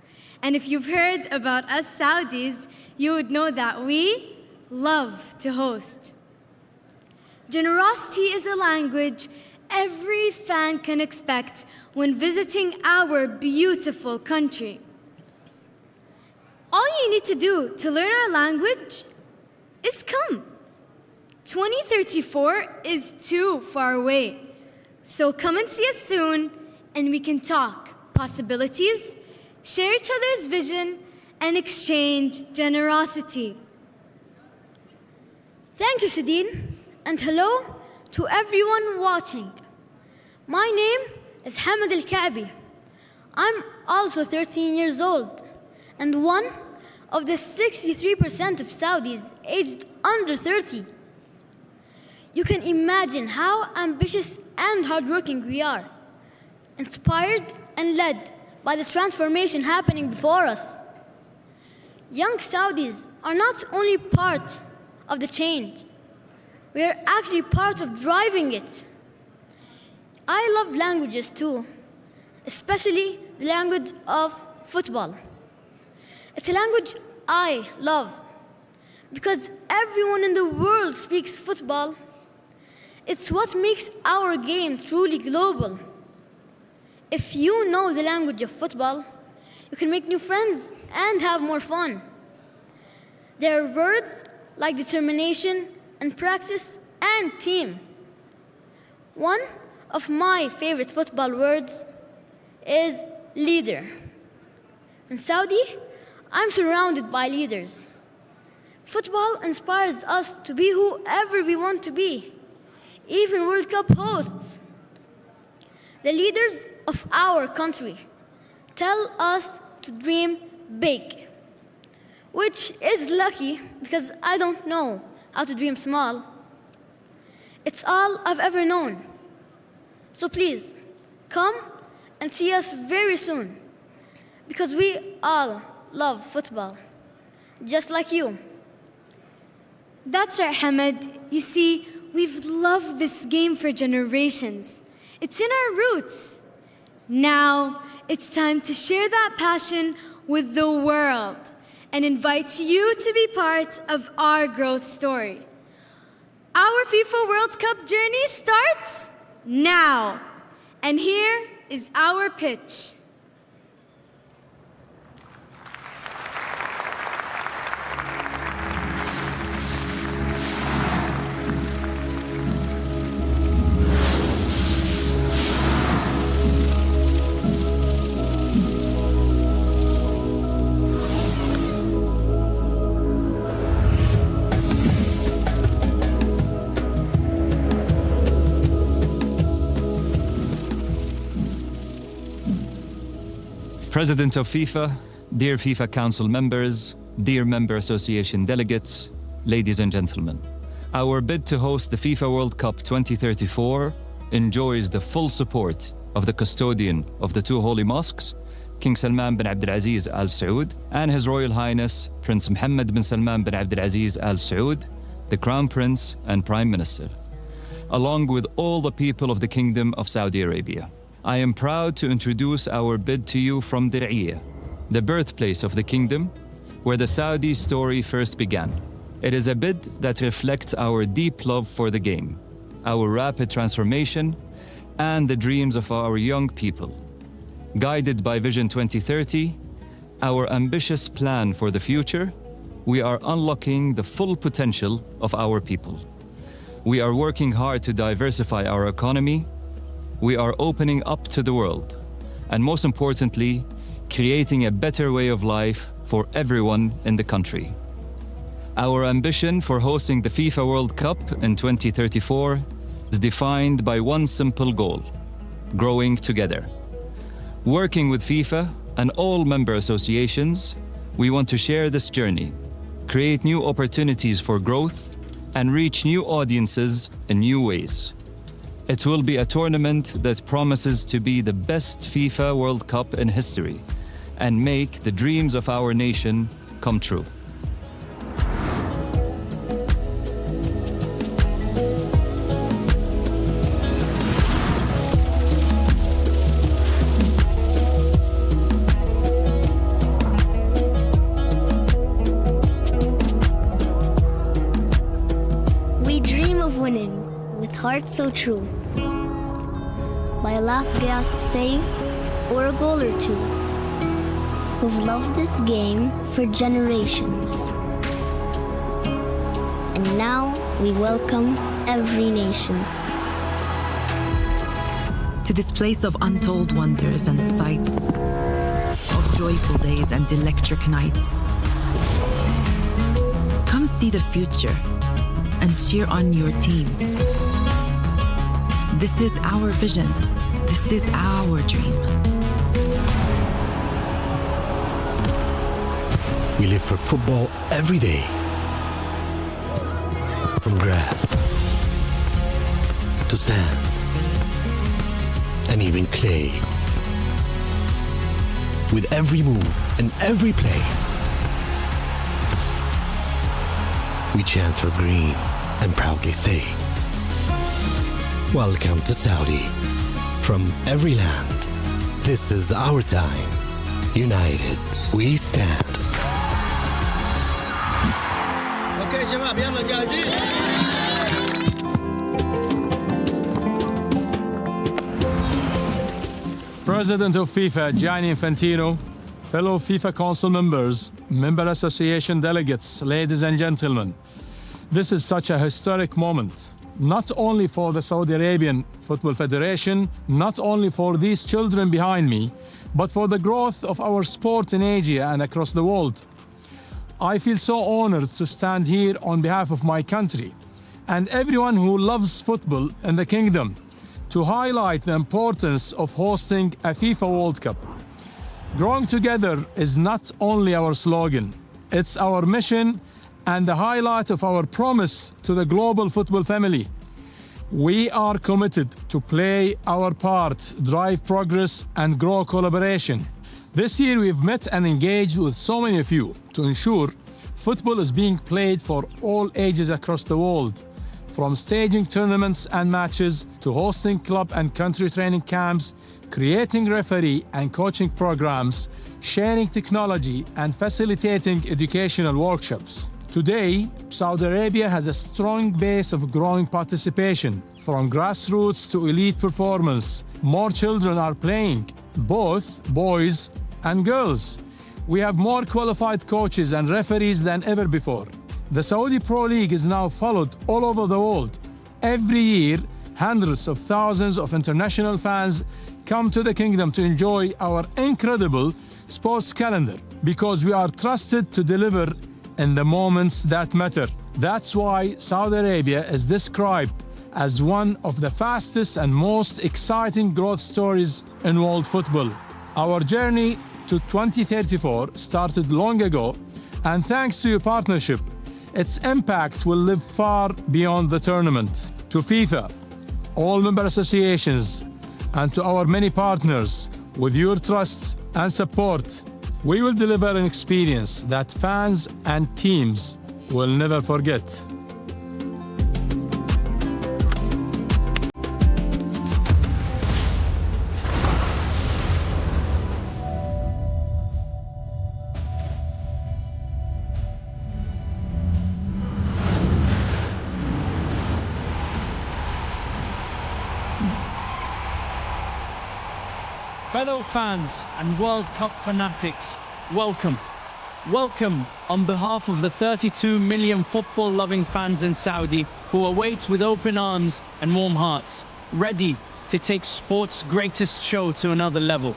And if you've heard about us Saudis, you would know that we love to host. Generosity is a language every fan can expect when visiting our beautiful country. All you need to do to learn our language is come. 2034 is too far away. So come and see us soon, and we can talk possibilities, share each other's vision, and exchange generosity. Thank you, Sadine, and hello to everyone watching. My name is Hamad Al-Ka'bi. I'm also 13 years old and one of the 63% of Saudis aged under 30. You can imagine how ambitious and hardworking we are, inspired and led by the transformation happening before us. Young Saudis are not only part of the change. We are actually part of driving it. I love languages too, especially the language of football. It's a language I love because everyone in the world speaks football. It's what makes our game truly global. If you know the language of football, you can make new friends and have more fun. There are words like determination and practice and team. One of my favorite football words is leader. In Saudi, I'm surrounded by leaders. Football inspires us to be whoever we want to be, even World Cup hosts. The leaders of our country tell us to dream big, which is lucky because I don't know how to dream small. It's all I've ever known. So please, come and see us very soon, because we all love football, just like you. That's right, Hamad. You see, we've loved this game for generations. It's in our roots. Now, it's time to share that passion with the world and invite you to be part of our growth story. Our FIFA World Cup journey starts now. And here is our pitch. President of FIFA, dear FIFA Council members, dear Member Association delegates, ladies and gentlemen. Our bid to host the FIFA World Cup 2034 enjoys the full support of the custodian of the two holy mosques, King Salman bin Abdulaziz Al Saud, and His Royal Highness Prince Mohammed bin Salman bin Abdulaziz Al Saud, the Crown Prince and Prime Minister, along with all the people of the Kingdom of Saudi Arabia. I am proud to introduce our bid to you from Dir'iyah, the birthplace of the kingdom, where the Saudi story first began. It is a bid that reflects our deep love for the game, our rapid transformation, and the dreams of our young people. Guided by Vision 2030, our ambitious plan for the future, we are unlocking the full potential of our people. We are working hard to diversify our economy. We are opening up to the world, and most importantly, creating a better way of life for everyone in the country. Our ambition for hosting the FIFA World Cup in 2034 is defined by one simple goal: growing together. Working with FIFA and all member associations, we want to share this journey, create new opportunities for growth, and reach new audiences in new ways. It will be a tournament that promises to be the best FIFA World Cup in history and make the dreams of our nation come true. We dream of winning with hearts so true, by a last gasp save or a goal or two. We've loved this game for generations, and now we welcome every nation to this place of untold wonders and sights, of joyful days and electric nights. Come see the future and cheer on your team. This is our vision. This is our dream. We live for football every day. From grass to sand and even clay. With every move and every play, we chant for green, and proudly say, welcome to Saudi. From every land, this is our time. United, we stand. اوكي شباب يلا جاهزين؟ President of FIFA, Gianni Infantino, fellow FIFA Council members, member association delegates, ladies and gentlemen, this is such a historic moment, not only for the Saudi Arabian Football Federation, not only for these children behind me, but for the growth of our sport in Asia and across the world. I feel so honored to stand here on behalf of my country and everyone who loves football in the kingdom to highlight the importance of hosting a FIFA World Cup. Growing together is not only our slogan, it's our mission and the highlight of our promise to the global football family. We are committed to play our part, drive progress and grow collaboration. This year we've met and engaged with so many of you to ensure football is being played for all ages across the world, from staging tournaments and matches to hosting club and country training camps, creating referee and coaching programs, sharing technology and facilitating educational workshops. Today, Saudi Arabia has a strong base of growing participation, from grassroots to elite performance. More children are playing, both boys and girls. We have more qualified coaches and referees than ever before. The Saudi Pro League is now followed all over the world. Every year, hundreds of thousands of international fans come to the kingdom to enjoy our incredible sports calendar because we are trusted to deliver in the moments that matter. That's why Saudi Arabia is described as one of the fastest and most exciting growth stories in world football. Our journey to 2034 started long ago, and thanks to your partnership, its impact will live far beyond the tournament. To FIFA, all member associations, and to our many partners, with your trust and support, we will deliver an experience that fans and teams will never forget. Fellow fans and World Cup fanatics, welcome. Welcome on behalf of the 32 million football-loving fans in Saudi who await with open arms and warm hearts, ready to take sport's greatest show to another level.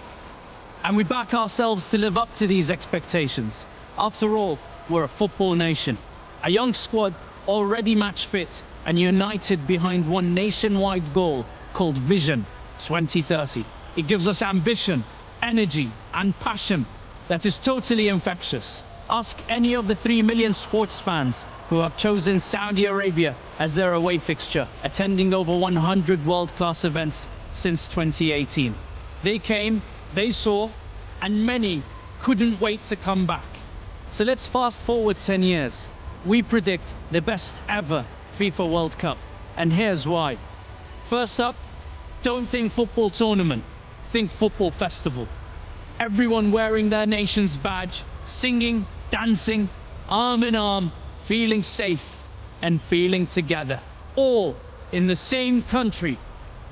And we back ourselves to live up to these expectations. After all, we're a football nation, a young squad already match fit and united behind one nationwide goal called Vision 2030. It gives us ambition, energy, and passion that is totally infectious. Ask any of the 3 million sports fans who have chosen Saudi Arabia as their away fixture, attending over 100 world-class events since 2018. They came, they saw, and many couldn't wait to come back. So let's fast forward 10 years. We predict the best ever FIFA World Cup, and here's why. First up, don't think football tournament. Think football festival. Everyone wearing their nation's badge, singing, dancing, arm in arm, feeling safe and feeling together. All in the same country,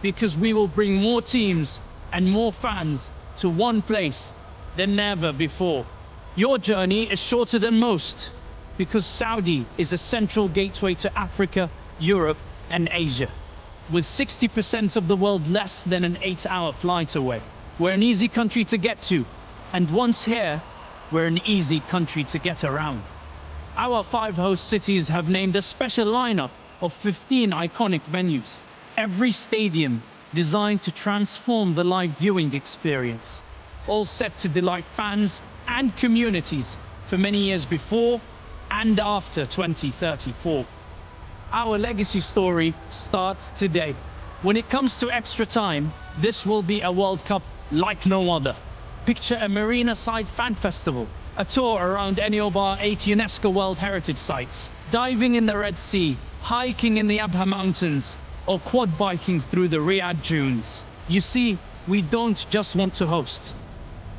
because we will bring more teams and more fans to one place than never before. Your journey is shorter than most, because Saudi is a central gateway to Africa, Europe and Asia. With 60% of the world less than an 8-hour flight away. We're an easy country to get to, and once here, we're an easy country to get around. Our 5 host cities have named a special lineup of 15 iconic venues, every stadium designed to transform the live viewing experience, all set to delight fans and communities for many years before and after 2034. Our legacy story starts today. When it comes to extra time, this will be a World Cup like no other. Picture a marina-side fan festival, a tour around any of our 8 UNESCO World Heritage Sites, diving in the Red Sea, hiking in the Abha Mountains, or quad biking through the Riyadh dunes. You see, we don't just want to host.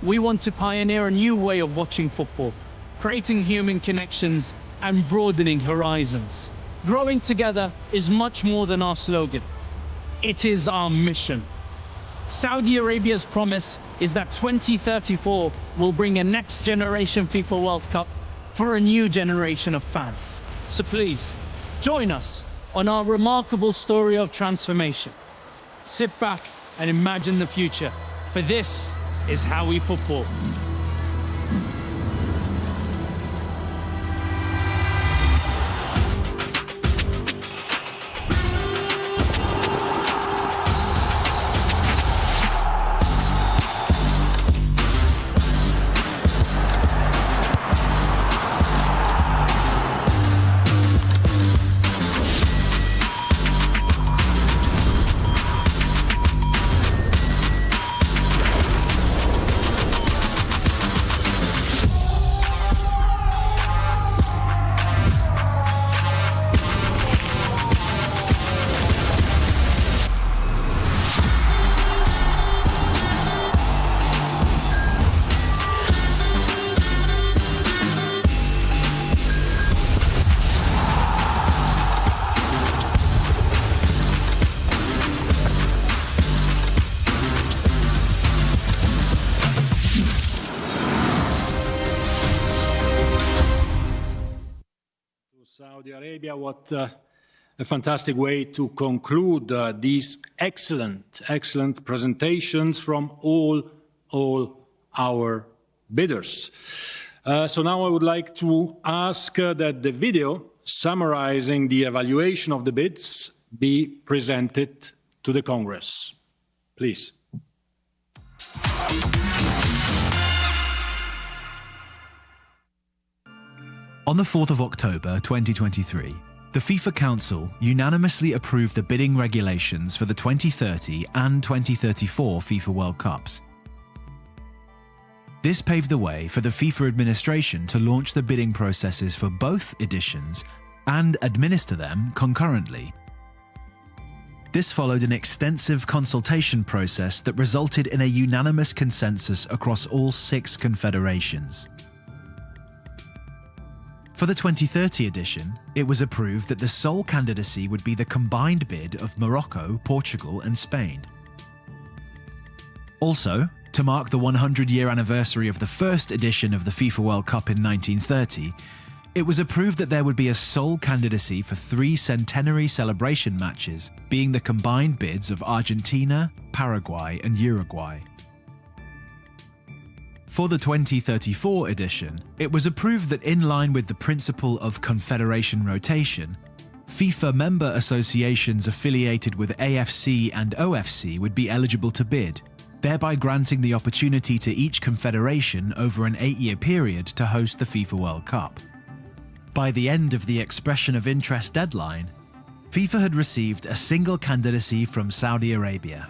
We want to pioneer a new way of watching football, creating human connections and broadening horizons. Growing together is much more than our slogan. It is our mission. Saudi Arabia's promise is that 2034 will bring a next generation FIFA World Cup for a new generation of fans. So please, join us on our remarkable story of transformation. Sit back and imagine the future, for this is how we football. Saudi Arabia, what a fantastic way to conclude these excellent presentations from all our bidders. So now I would like to ask that the video summarizing the evaluation of the bids be presented to the Congress. Please. On the 4th of October 2023, the FIFA Council unanimously approved the bidding regulations for the 2030 and 2034 FIFA World Cups. This paved the way for the FIFA administration to launch the bidding processes for both editions and administer them concurrently. This followed an extensive consultation process that resulted in a unanimous consensus across all 6 confederations. For the 2030 edition, it was approved that the sole candidacy would be the combined bid of Morocco, Portugal, and Spain. Also, to mark the 100-year anniversary of the first edition of the FIFA World Cup in 1930, it was approved that there would be a sole candidacy for 3 Centenary celebration matches, being the combined bids of Argentina, Paraguay, and Uruguay. For the 2034 edition, it was approved that in line with the principle of confederation rotation, FIFA member associations affiliated with AFC and OFC would be eligible to bid, thereby granting the opportunity to each confederation over an 8-year period to host the FIFA World Cup. By the end of the expression of interest deadline, FIFA had received a single candidacy from Saudi Arabia.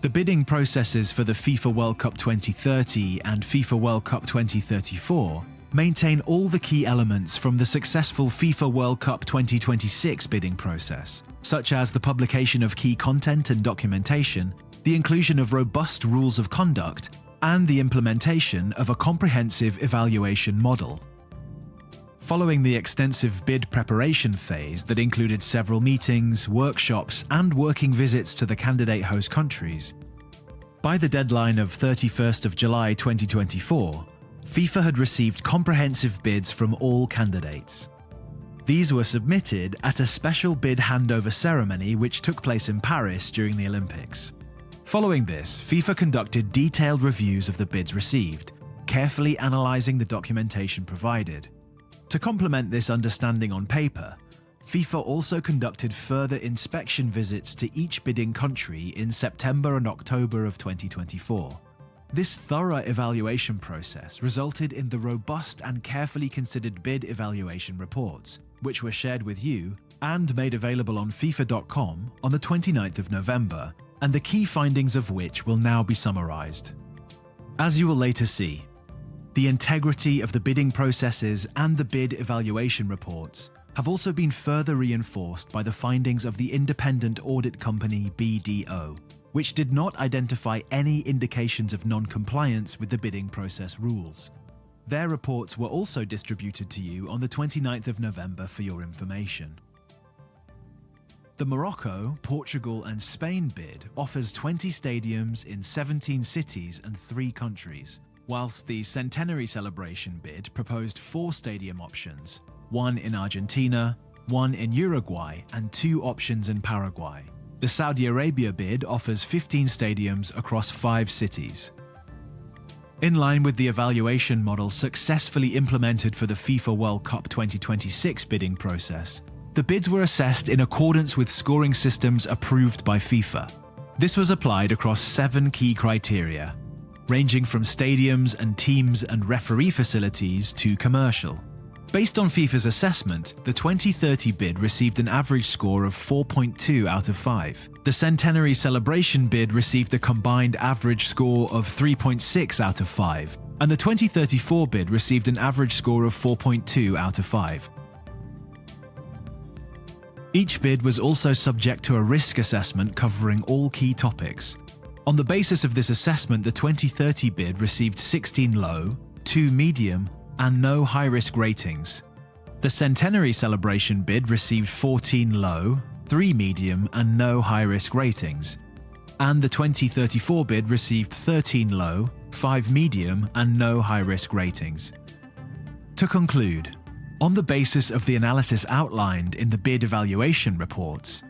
The bidding processes for the FIFA World Cup 2030 and FIFA World Cup 2034 maintain all the key elements from the successful FIFA World Cup 2026 bidding process, such as the publication of key content and documentation, the inclusion of robust rules of conduct, and the implementation of a comprehensive evaluation model. Following the extensive bid preparation phase that included several meetings, workshops, and working visits to the candidate host countries, by the deadline of 31st of July 2024, FIFA had received comprehensive bids from all candidates. These were submitted at a special bid handover ceremony which took place in Paris during the Olympics. Following this, FIFA conducted detailed reviews of the bids received, carefully analysing the documentation provided. To complement this understanding on paper, FIFA also conducted further inspection visits to each bidding country in September and October of 2024. This thorough evaluation process resulted in the robust and carefully considered bid evaluation reports, which were shared with you and made available on FIFA.com on the 29th of November, and the key findings of which will now be summarised. As you will later see, the integrity of the bidding processes and the bid evaluation reports have also been further reinforced by the findings of the independent audit company BDO, which did not identify any indications of non-compliance with the bidding process rules. Their reports were also distributed to you on the 29th of November for your information. The Morocco, Portugal and Spain bid offers 20 stadiums in 17 cities and 3 countries, whilst the Centenary celebration bid proposed 4 stadium options, 1 in Argentina, 1 in Uruguay and 2 options in Paraguay. The Saudi Arabia bid offers 15 stadiums across 5 cities. In line with the evaluation model successfully implemented for the FIFA World Cup 2026 bidding process, the bids were assessed in accordance with scoring systems approved by FIFA. This was applied across 7 key criteria, ranging from stadiums and teams and referee facilities to commercial. Based on FIFA's assessment, the 2030 bid received an average score of 4.2 out of 5. The Centenary celebration bid received a combined average score of 3.6 out of 5, and the 2034 bid received an average score of 4.2 out of 5. Each bid was also subject to a risk assessment covering all key topics. On the basis of this assessment, the 2030 bid received 16 low, 2 medium, and no high-risk ratings. The Centenary celebration bid received 14 low, 3 medium, and no high-risk ratings. And the 2034 bid received 13 low, 5 medium, and no high-risk ratings. To conclude, on the basis of the analysis outlined in the bid evaluation reports,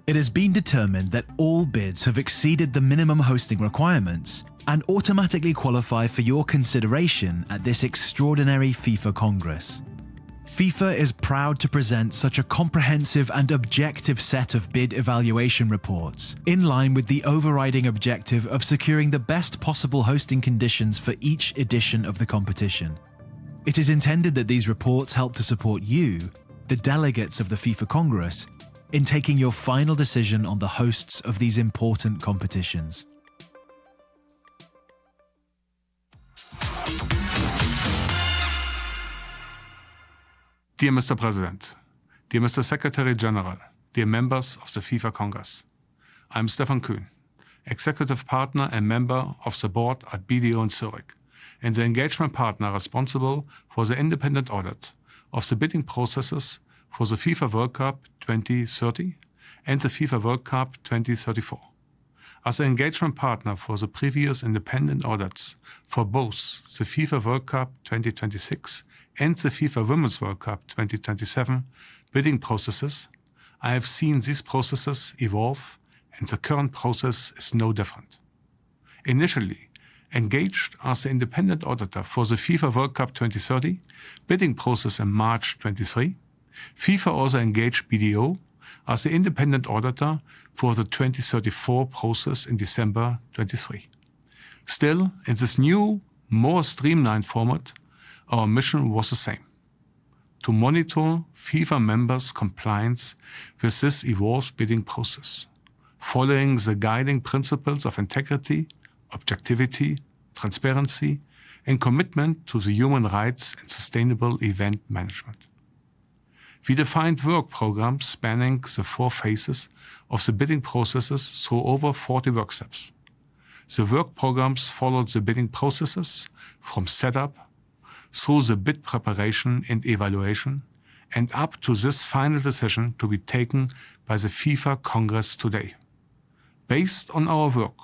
it has been determined that all bids have exceeded the minimum hosting requirements and automatically qualify for your consideration at this extraordinary FIFA Congress. FIFA is proud to present such a comprehensive and objective set of bid evaluation reports, in line with the overriding objective of securing the best possible hosting conditions for each edition of the competition. It is intended that these reports help to support you, the delegates of the FIFA Congress, in taking your final decision on the hosts of these important competitions. Dear Mr. President, dear Mr. Secretary General, dear members of the FIFA Congress, I'm Stefan Kühn, Executive Partner and member of the board at BDO in Zurich, and the engagement partner responsible for the independent audit of the bidding processes for the FIFA World Cup 2030 and the FIFA World Cup 2034. As an engagement partner for the previous independent audits for both the FIFA World Cup 2026 and the FIFA Women's World Cup 2027 bidding processes, I have seen these processes evolve, and the current process is no different. Initially, engaged as the independent auditor for the FIFA World Cup 2030 bidding process in March 23, FIFA also engaged BDO as the independent auditor for the 2034 process in December 23. Still, in this new, more streamlined format, our mission was the same: to monitor FIFA members' compliance with this evolved bidding process, following the guiding principles of integrity, objectivity, transparency, and commitment to the human rights and sustainable event management. We defined work programs spanning the 4 phases of the bidding processes through over 40 work steps. The work programs followed the bidding processes from setup through the bid preparation and evaluation, and up to this final decision to be taken by the FIFA Congress today. Based on our work,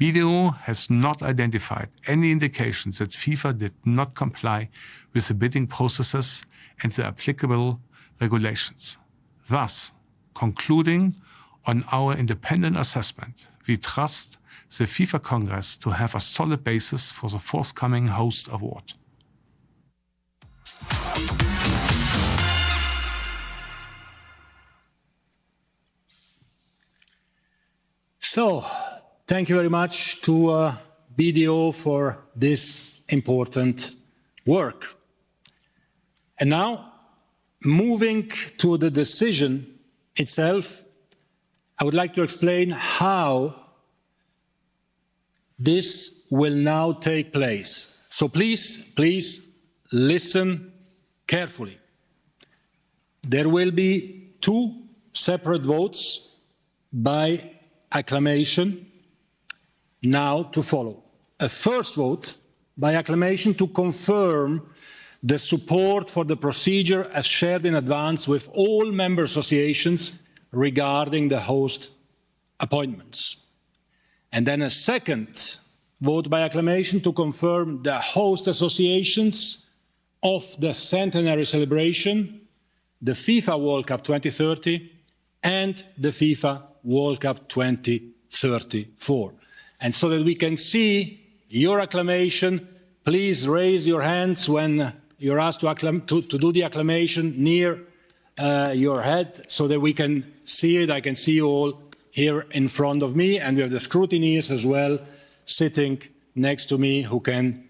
BDO has not identified any indications that FIFA did not comply with the bidding processes and the applicable regulations. Thus, concluding on our independent assessment, we trust the FIFA Congress to have a solid basis for the forthcoming host award. So, thank you very much to BDO for this important work. And now, moving to the decision itself, I would like to explain how this will now take place. So please listen carefully. There will be 2 separate votes by acclamation now to follow. A first vote by acclamation to confirm the support for the procedure as shared in advance with all member associations regarding the host appointments. And then a second vote by acclamation to confirm the host associations of the Centenary celebration, the FIFA World Cup 2030 and the FIFA World Cup 2034. And so that we can see your acclamation, please raise your hands when you're asked to do the acclamation near your head so that we can see it. I can see you all here in front of me, and we have the scrutineers as well sitting next to me who can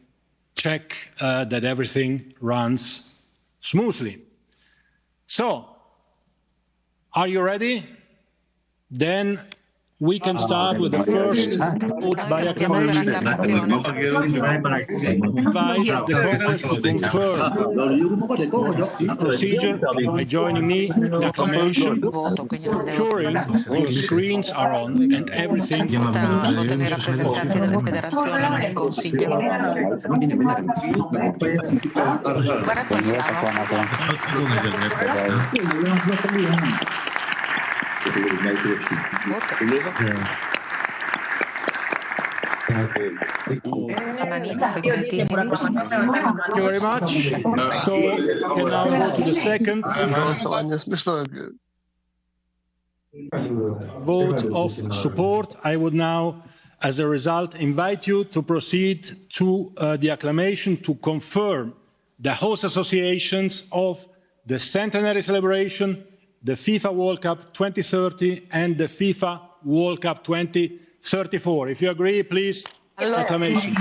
check that everything runs smoothly. So, are you ready? Then we can start with the first vote by acclamation. Invite the Congress to confirm the procedure by joining me in acclamation, ensuring your screens are on and everything. Thank you very much. So we can now go to the second vote of support. I would now, as a result, invite you to proceed to the acclamation to confirm the host associations of the Centenary celebration, the FIFA World Cup 2030 and the FIFA World Cup 2034. If you agree, please, acclamations.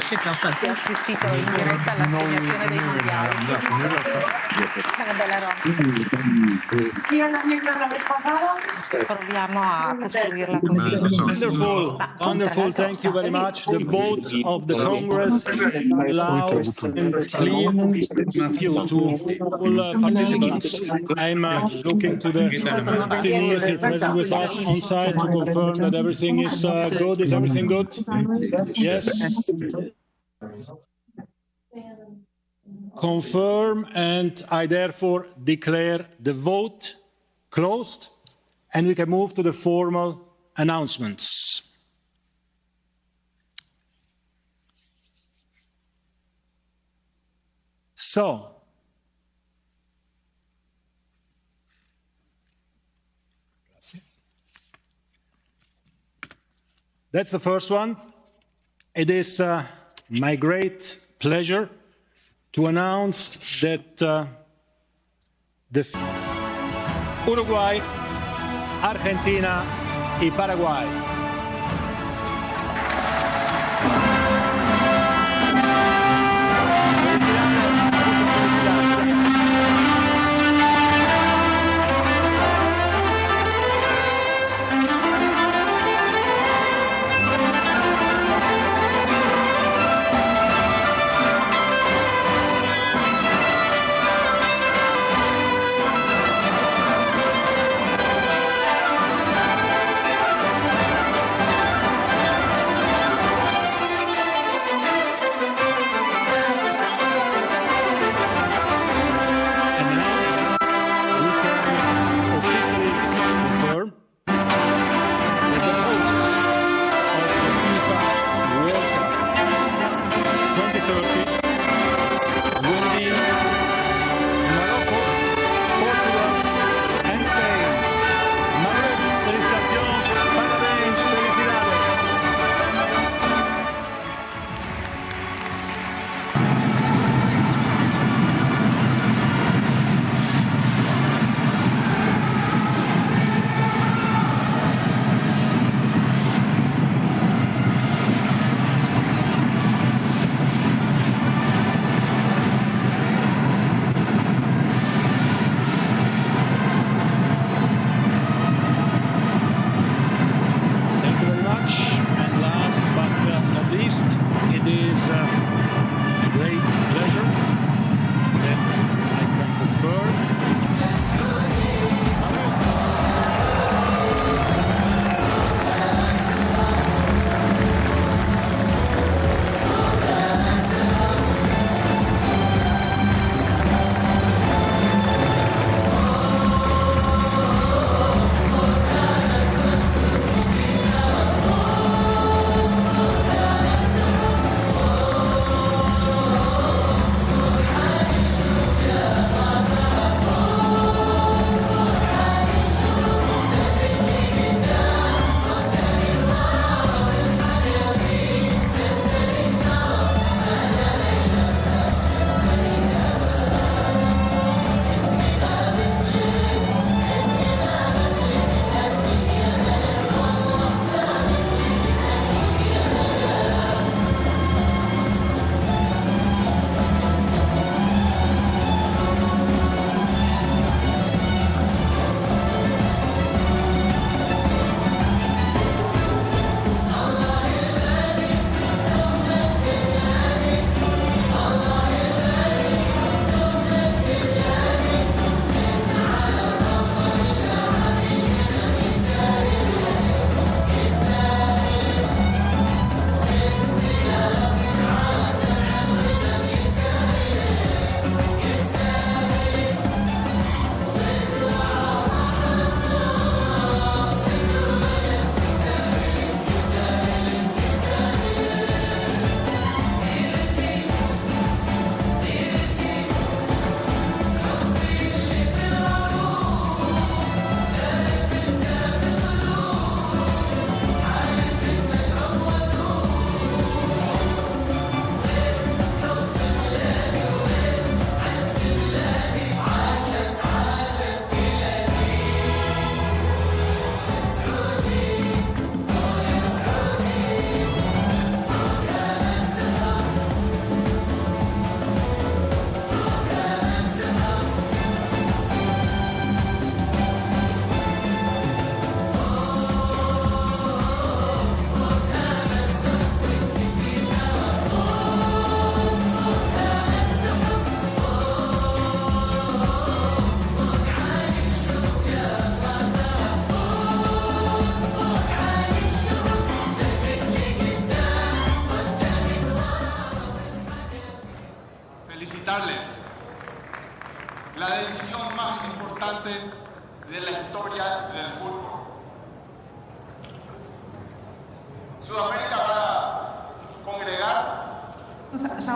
Che ha assistito in diretta all'assegnazione dei mondiali. Una bella roba. Proviamo a costruirla così. Wonderful, wonderful. Thank you very much. The vote of the Congress loud and clear. Thank you to all participants. I'm looking to the seniors here present with us on site to confirm that everything is good. Is everything good? Yes. Confirm, and I therefore declare the vote closed, and we can move to the formal announcements. So, that's the first one. It is my great pleasure to announce that the Uruguay, Argentina y Paraguay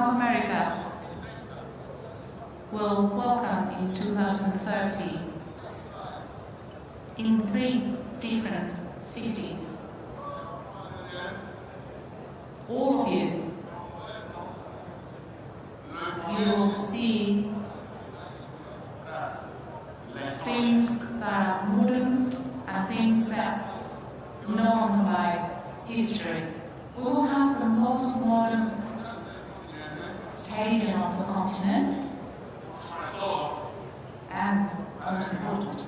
South America will welcome in 2030 in 3 different cities. All of you will see things that are modern and things that no one can buy history. We will have the most modern stadium of the continent, and most important,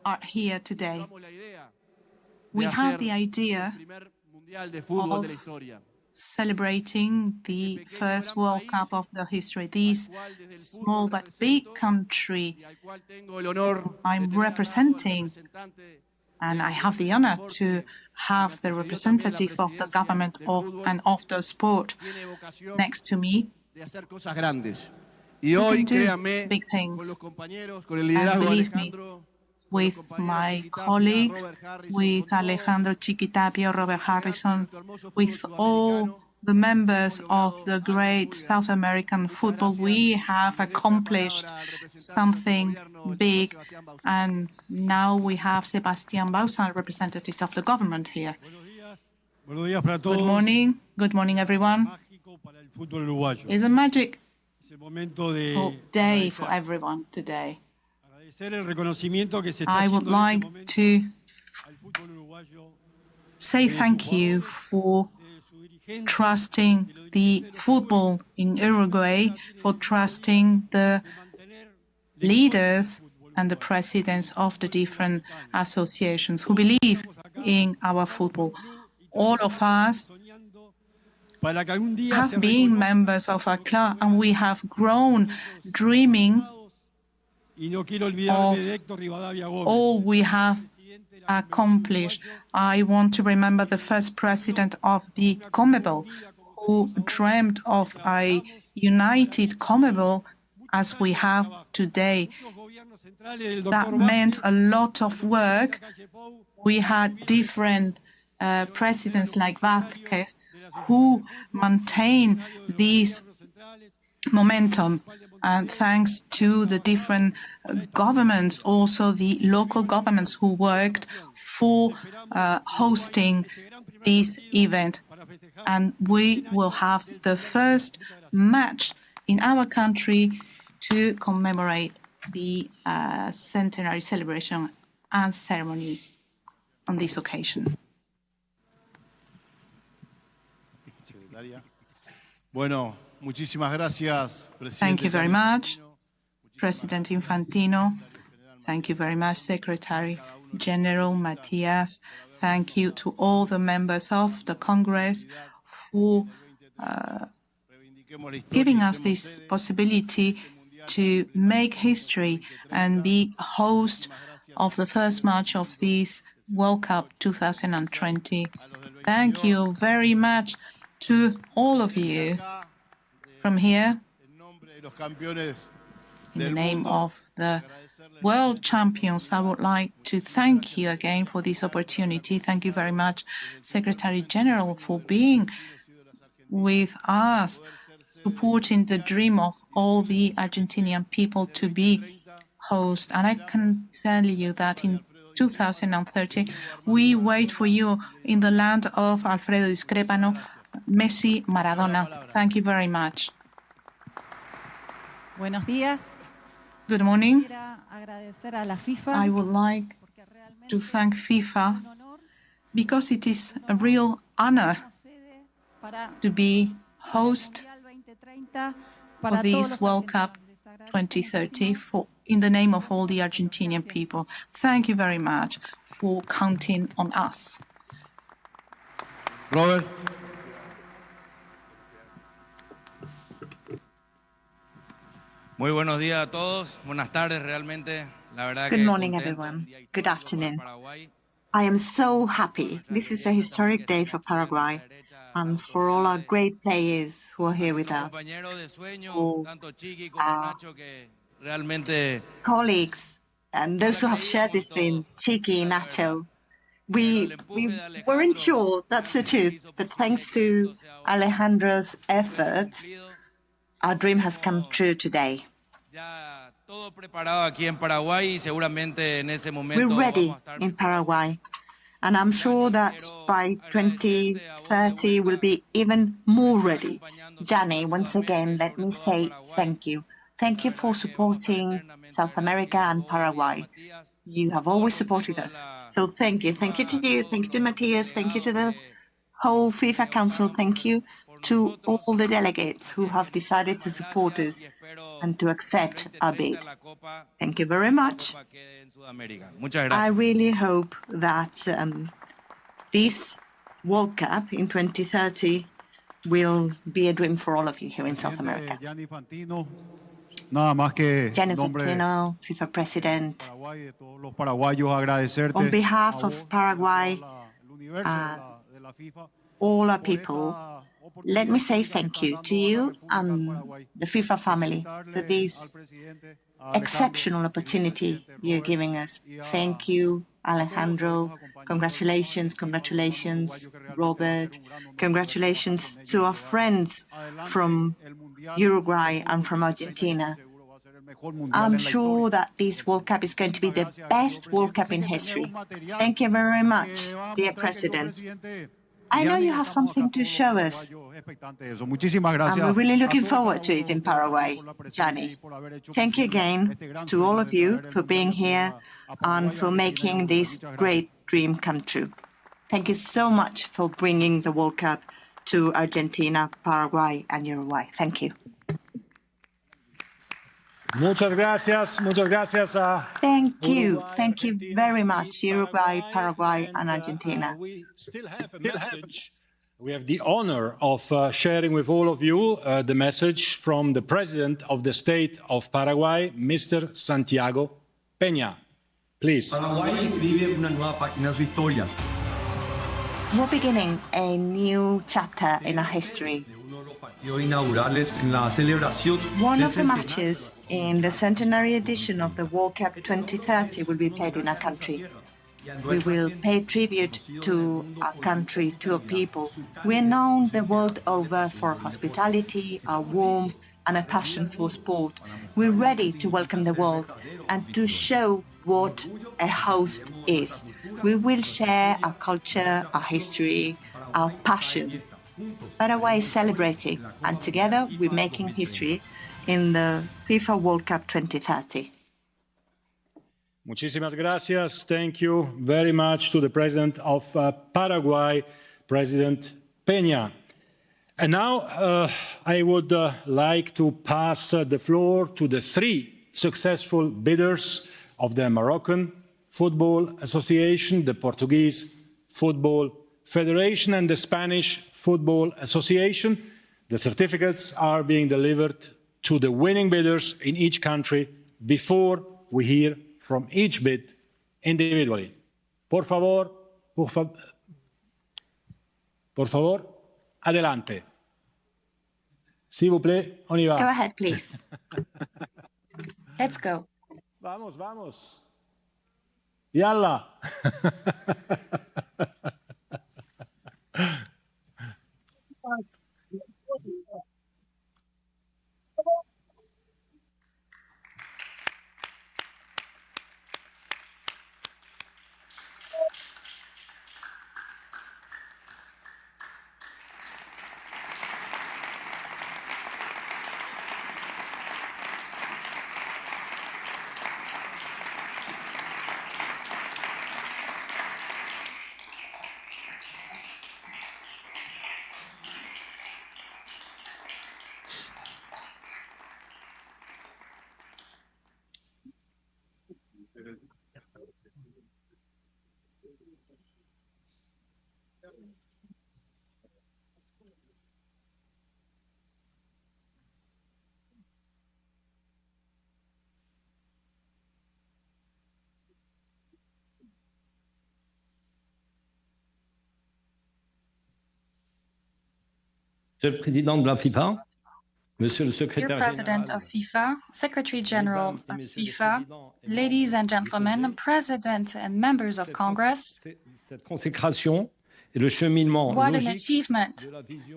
are here today. We have the idea of celebrating the first World Cup of the history. This small but big country I'm representing, and I have the honor to have the representative of the government and of the sport next to me. We can do big things, and believe me, with my colleagues, with Alejandro Chiquitapio, Robert Harrison, with all the members of the great South American football, we have accomplished something big, and now we have Sebastián Bausa, representative of the government here. Good morning, everyone. It's a magic day for everyone today. I would like to say thank you for trusting the football in Uruguay, for trusting the leaders and the presidents of the different associations who believe in our football. All of us have been members of a club, and we have grown dreaming of all we have accomplished. I want to remember the first president of the CONMEBOL, who dreamed of a united CONMEBOL as we have today. That meant a lot of work. We had different presidents like Vázquez who maintained this momentum. And thanks to the different governments, also the local governments who worked for hosting this event. And we will have the first match in our country to commemorate the centenary celebration and ceremony on this occasion. Thank you very much, President Infantino. Thank you very much, Secretary General Matias. Thank you to all the members of the Congress for giving us this possibility to make history and be host of the first match of this World Cup 2020. Thank you very much to all of you. From here, in the name of the world champions, I would like to thank you again for this opportunity. Thank you very much, Secretary General, for being with us, supporting the dream of all the Argentinian people to be host. And I can tell you that in 2030, we wait for you in the land of Alfredo Discrepano, Messi, Maradona. Thank you very much. Buenos días. Good morning. Agradecer a la FIFA. I would like to thank FIFA because it is a real honor to be host of this World Cup 2030 in the name of all the Argentinian people. Thank you very much for counting on us. Robert. Muy buenos días a todos. Buenas tardes, realmente. La verdad Good morning, everyone. Good afternoon. I am so happy. This is a historic day for Paraguay and for all our great players who are here with us. For our colleagues and those who have shared this dream, Chiqui, Nacho. We weren't sure, that's the truth, but thanks to Alejandro's efforts, our dream has come true today. We're ready in Paraguay, and I'm sure that by 2030 we'll be even more ready. Gianni, once again, let me say thank you. Thank you for supporting South America and Paraguay. You have always supported us. So thank you. Thank you to you. Thank you to Matthias. Thank you to the whole FIFA Council. Thank you to all the delegates who have decided to support us and to accept our bid. Thank you very much. I really hope that this World Cup in 2030 will be a dream for all of you here in South America. Gianni Infantino, FIFA President, on behalf of Paraguay and all our people, let me say thank you to you and the FIFA family for this exceptional opportunity you're giving us. Thank you, Alejandro. Congratulations, congratulations, Robert. Congratulations to our friends from Uruguay and from Argentina. I'm sure that this World Cup is going to be the best World Cup in history. Thank you very much, dear President. I know you have something to show us. And we're really looking forward to it in Paraguay, Gianni. Thank you again to all of you for being here and for making this great dream come true. Thank you so much for bringing the World Cup to Argentina, Paraguay, and Uruguay. Thank you. Muchas gracias. Muchas gracias. Thank you. Thank you very much, Uruguay, Paraguay, and Argentina. We still have a message. We have the honor of sharing with all of you the message from the President of the State of Paraguay, Mr. Santiago Peña. Please. Paraguay vive una nueva página de su historia. We're beginning a new chapter in our history. One of the matches in the Centenary edition of the World Cup 2030 will be played in our country. We will pay tribute to our country, to our people. We are known the world over for hospitality, our warmth, and a passion for sport. We're ready to welcome the world and to show what a host is. We will share our culture, our history, our passion. Paraguay is celebrating, and together we're making history in the FIFA World Cup 2030. Muchísimas gracias. Thank you very much to the President of Paraguay, President Peña. And now I would like to pass the floor to the three successful bidders of the Moroccan Football Association, the Portuguese Football Federation, and the Spanish Football Association. The certificates are being delivered to the winning bidders in each country before we hear from each bid individually. Por favor, adelante. S'il vous plaît, on y va. Go ahead, please. Let's go. Vamos, vamos. Yalla. Monsieur le Président de la FIFA, Monsieur le Dear Secrétaire President Général, of FIFA, Secretary General of FIFA, ladies and gentlemen, President and members of Congress, cette consécration et le cheminement what an logique achievement.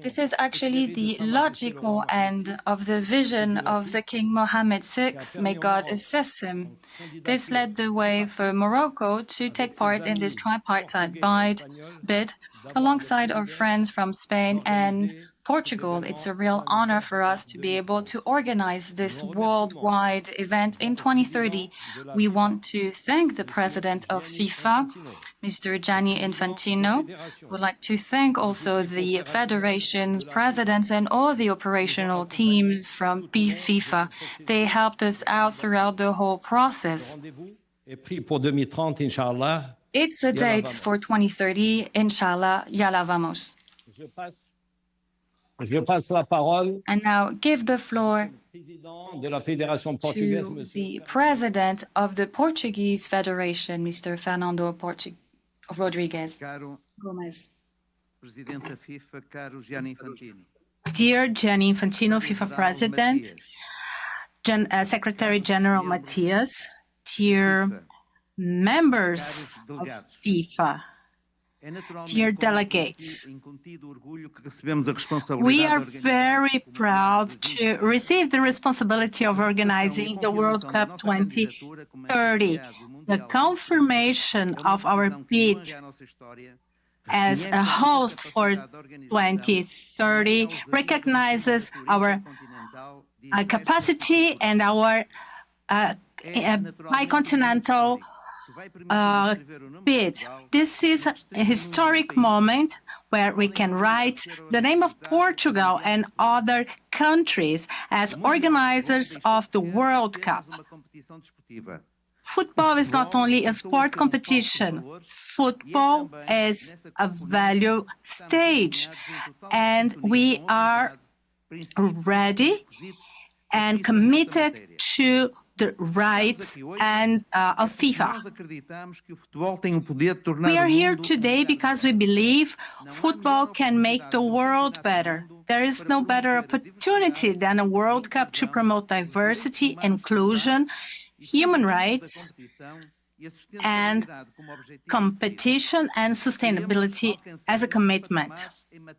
This is actually the logical end of the vision of the King Mohammed VI, may God assist him. This led the way for Morocco to take part in this tripartite bid alongside our friends from Spain and Portugal. It's a real honor for us to be able to organize this worldwide event in 2030. We want to thank the President of FIFA, Mr. Gianni Infantino. We'd like to thank also the federations, presidents, and all the operational teams from FIFA. They helped us out throughout the whole process. It's a date for 2030, inshallah, yalla vamos. And now give the floor to the President of the Portuguese Federation, Mr. Fernando Rodrigues Gomes. Dear Gianni Infantino, FIFA President, Secretary General Matias, dear members of FIFA, dear delegates, we are very proud to receive the responsibility of organizing the World Cup 2030. The confirmation of our bid as a host for 2030 recognizes our capacity and our bicontinental bid. This is a historic moment where we can write the name of Portugal and other countries as organizers of the World Cup. Football is not only a sport competition. Football is a value stage, and we are ready and committed to the rights and of FIFA. We are here today because we believe football can make the world better. There is no better opportunity than a World Cup to promote diversity, inclusion, human rights, and competition and sustainability as a commitment.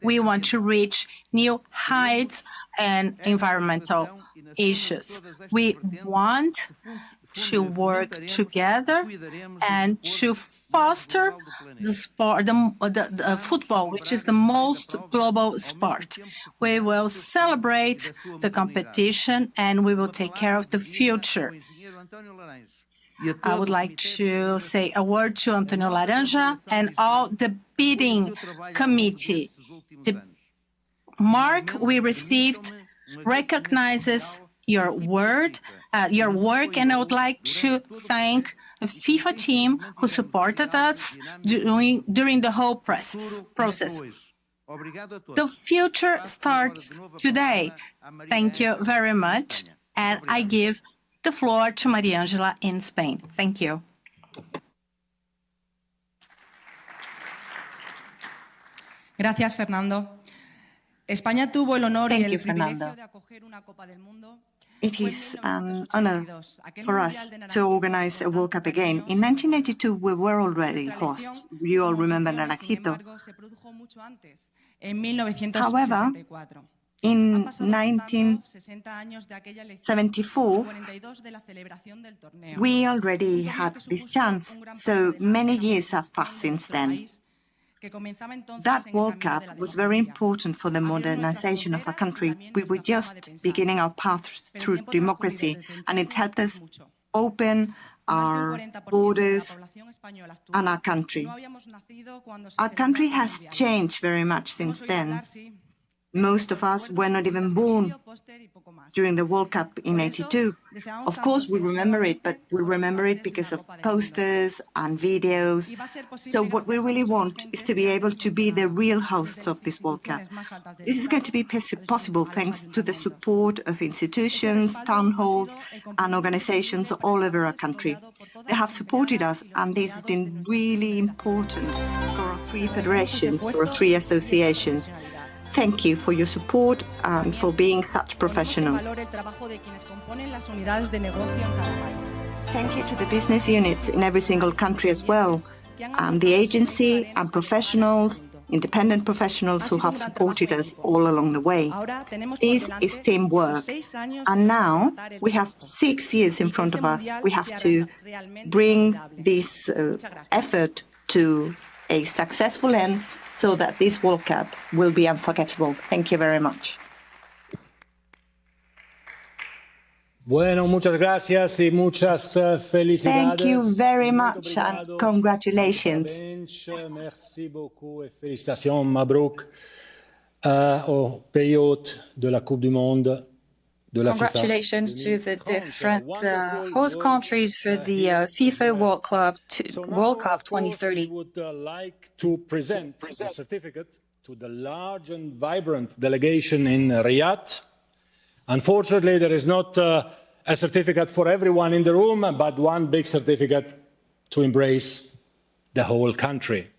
We want to reach new heights and environmental issues. We want to work together and to foster the sport, the football, which is the most global sport. We will celebrate the competition and we will take care of the future. I would like to say a word to Antonio Laranja and all the bidding committee. The mark we received recognizes your work, and I would like to thank the FIFA team who supported us during the whole process. The future starts today. Thank you very much, and I give the floor to Maria Angela in Spain. Thank you. Gracias, Fernando. España tuvo el honor y el privilegio de acoger una Copa del Mundo. It is an honor for us to organize a World Cup again. In 1982, we were already hosts. You all remember Naranjito. However, in 1974, we already had this chance, so many years have passed since then. That World Cup was very important for the modernization of our country. We were just beginning our path through democracy, and it helped us open our borders and our country. Our country has changed very much since then. Most of us were not even born during the World Cup in '82. Of course, we remember it, but we remember it because of posters and videos. So what we really want is to be able to be the real hosts of this World Cup. This is going to be possible thanks to the support of institutions, town halls, and organizations all over our country. They have supported us, and this has been really important for our 3 federations, for our 3 associations. Thank you for your support and for being such professionals. Thank you to the business units in every single country as well, and the agency and professionals, independent professionals who have supported us all along the way. This is teamwork. And now we have 6 years in front of us. We have to bring this effort to a successful end, so that this World Cup will be unforgettable. Thank you very much. Bueno, muchas gracias y muchas felicidades. Thank you very much and congratulations. Merci beaucoup et félicitations, Mabrouk, au pays hôte de la Coupe du Monde. Congratulations to the different host countries for the FIFA World Cup 2030. We would like to present the certificate to the large and vibrant delegation in Riyadh. Unfortunately, there is not a certificate for everyone in the room, but one big certificate to embrace the whole country.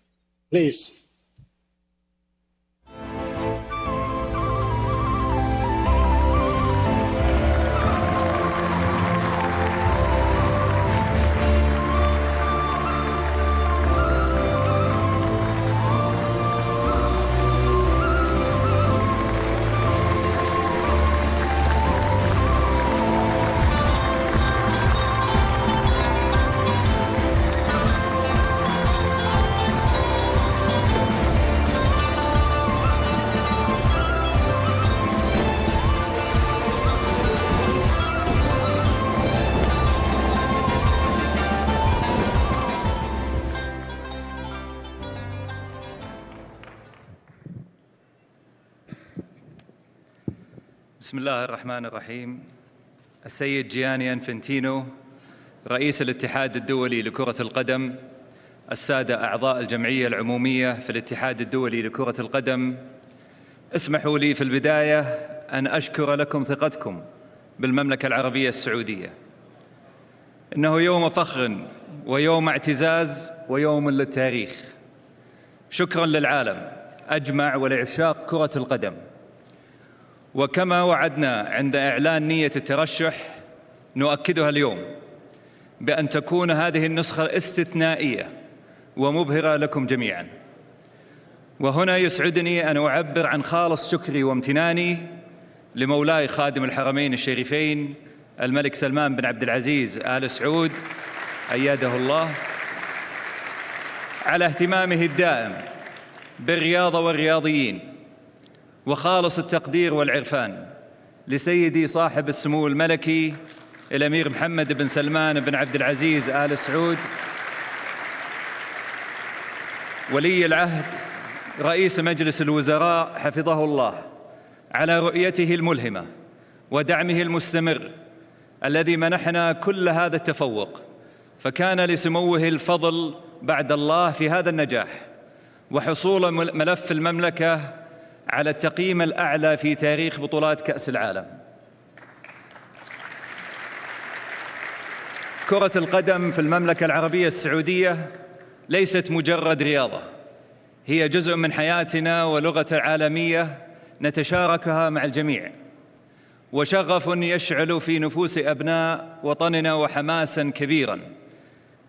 Please. بسم الله الرحمن الرحيم. السيد جياني أنفنتينو رئيس الاتحاد الدولي لكرة القدم، السادة أعضاء الجمعية العمومية في الاتحاد الدولي لكرة القدم، اسمحوا لي في البداية أن أشكر لكم ثقتكم بالمملكة العربية السعودية. إنه يوم فخر ويوم اعتزاز ويوم للتاريخ. شكرا للعالم أجمع ولعشاق كرة القدم. وكما وعدنا عند إعلان نية الترشح نؤكدها اليوم بأن تكون هذه النسخة استثنائية ومبهرة لكم جميعا. وهنا يسعدني أن أعبر عن خالص شكري وامتناني لمولاي خادم الحرمين الشريفين الملك سلمان بن عبد العزيز آل سعود أيده الله على اهتمامه الدائم بالرياضة والرياضيين، وخالص التقدير والعرفان لسيدي صاحب السمو الملكي الأمير محمد بن سلمان بن عبد العزيز آل سعود ولي العهد رئيس مجلس الوزراء حفظه الله على رؤيته الملهمة ودعمه المستمر الذي منحنا كل هذا التفوق، فكان لسموه الفضل بعد الله في هذا النجاح وحصول ملف المملكة على التقييم الأعلى في تاريخ بطولات كأس العالم. كرة القدم في المملكة العربية السعودية ليست مجرد رياضة، هي جزء من حياتنا ولغة عالمية نتشاركها مع الجميع، وشغف يشعل في نفوس أبناء وطننا وحماسا كبيرا.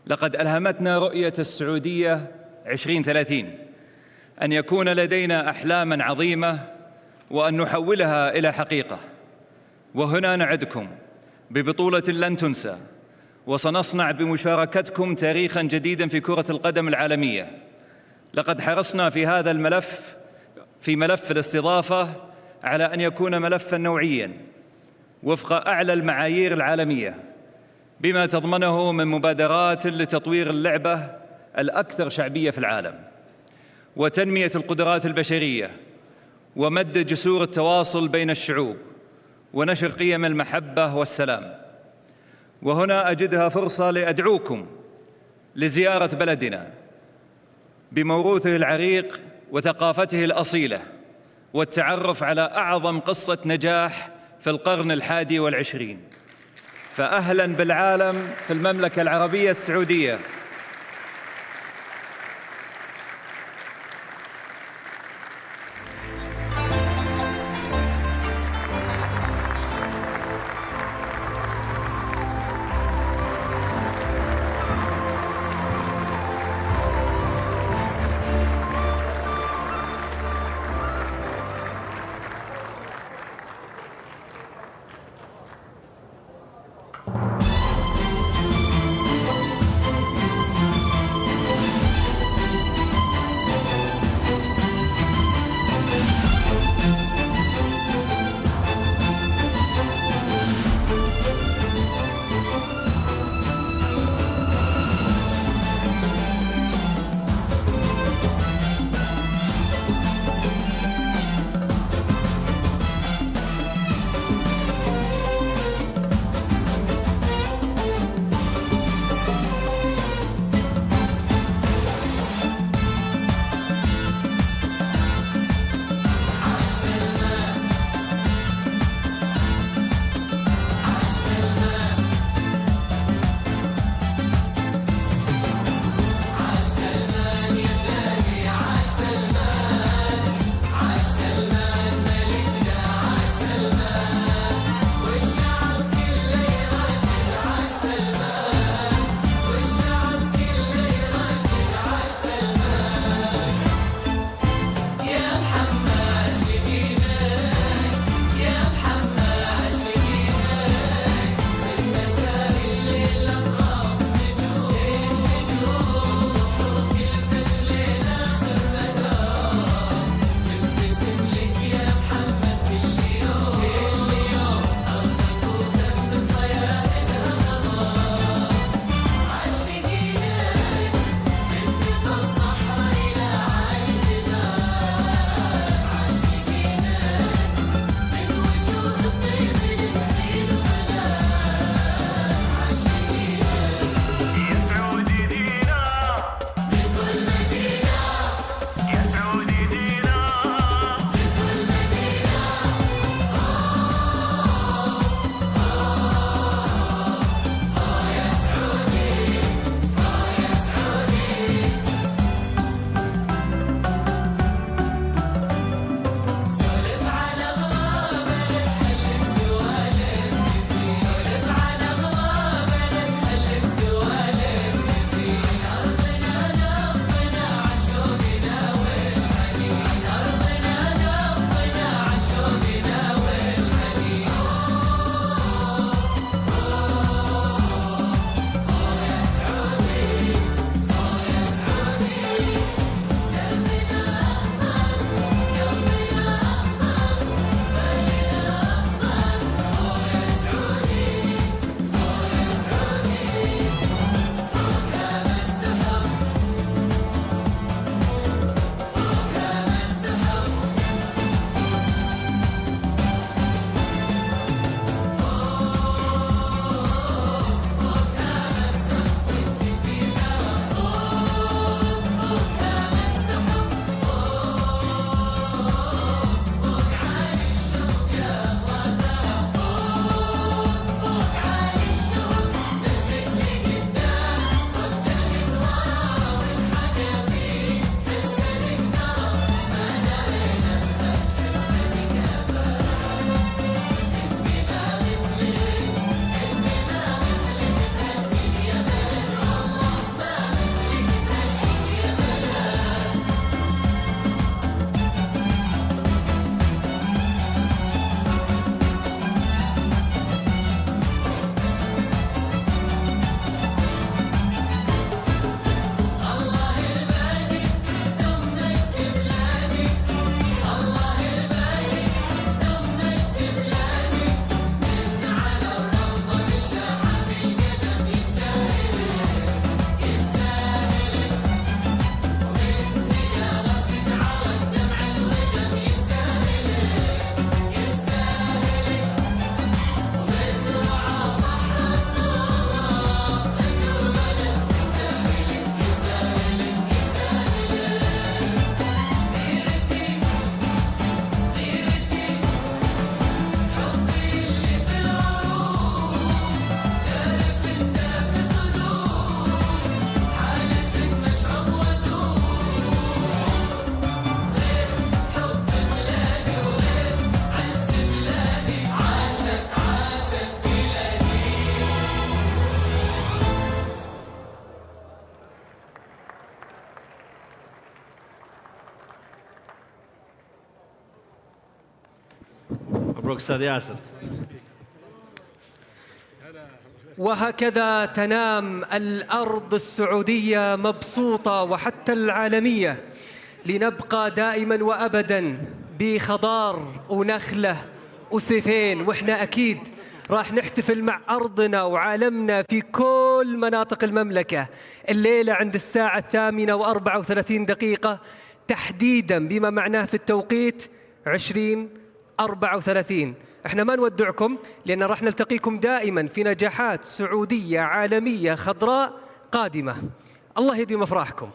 لقد ألهمتنا رؤية السعودية 2030 أن يكون لدينا أحلاما عظيمة وأن نحولها إلى حقيقة. وهنا نعدكم ببطولة لن تنسى، وسنصنع بمشاركتكم تاريخا جديدا في كرة القدم العالمية. لقد حرصنا في هذا الملف، في ملف الاستضافة، على أن يكون ملفا نوعيا وفق أعلى المعايير العالمية، بما تضمنه من مبادرات لتطوير اللعبة الأكثر شعبية في العالم وتنمية القدرات البشرية ومد جسور التواصل بين الشعوب ونشر قيم المحبة والسلام. وهنا أجدها فرصة لأدعوكم لزيارة بلدنا بموروثه العريق وثقافته الأصيلة، والتعرف على أعظم قصة نجاح في القرن 21. فأهلاً بالعالم في المملكة العربية السعودية. مبروك أستاذ ياسر. وهكذا تنام الأرض السعودية مبسوطة وحتى العالمية، لنبقى دائما وأبدا بخضار ونخلة وسيفين، وإحنا أكيد راح نحتفل مع أرضنا وعالمنا في كل مناطق المملكة الليلة عند الساعة 8:34 تحديدا، بما معناه في التوقيت 20:34. احنا ما نودعكم لأن راح نلتقيكم دائما في نجاحات سعودية عالمية خضراء قادمة. الله يديم أفراحكم.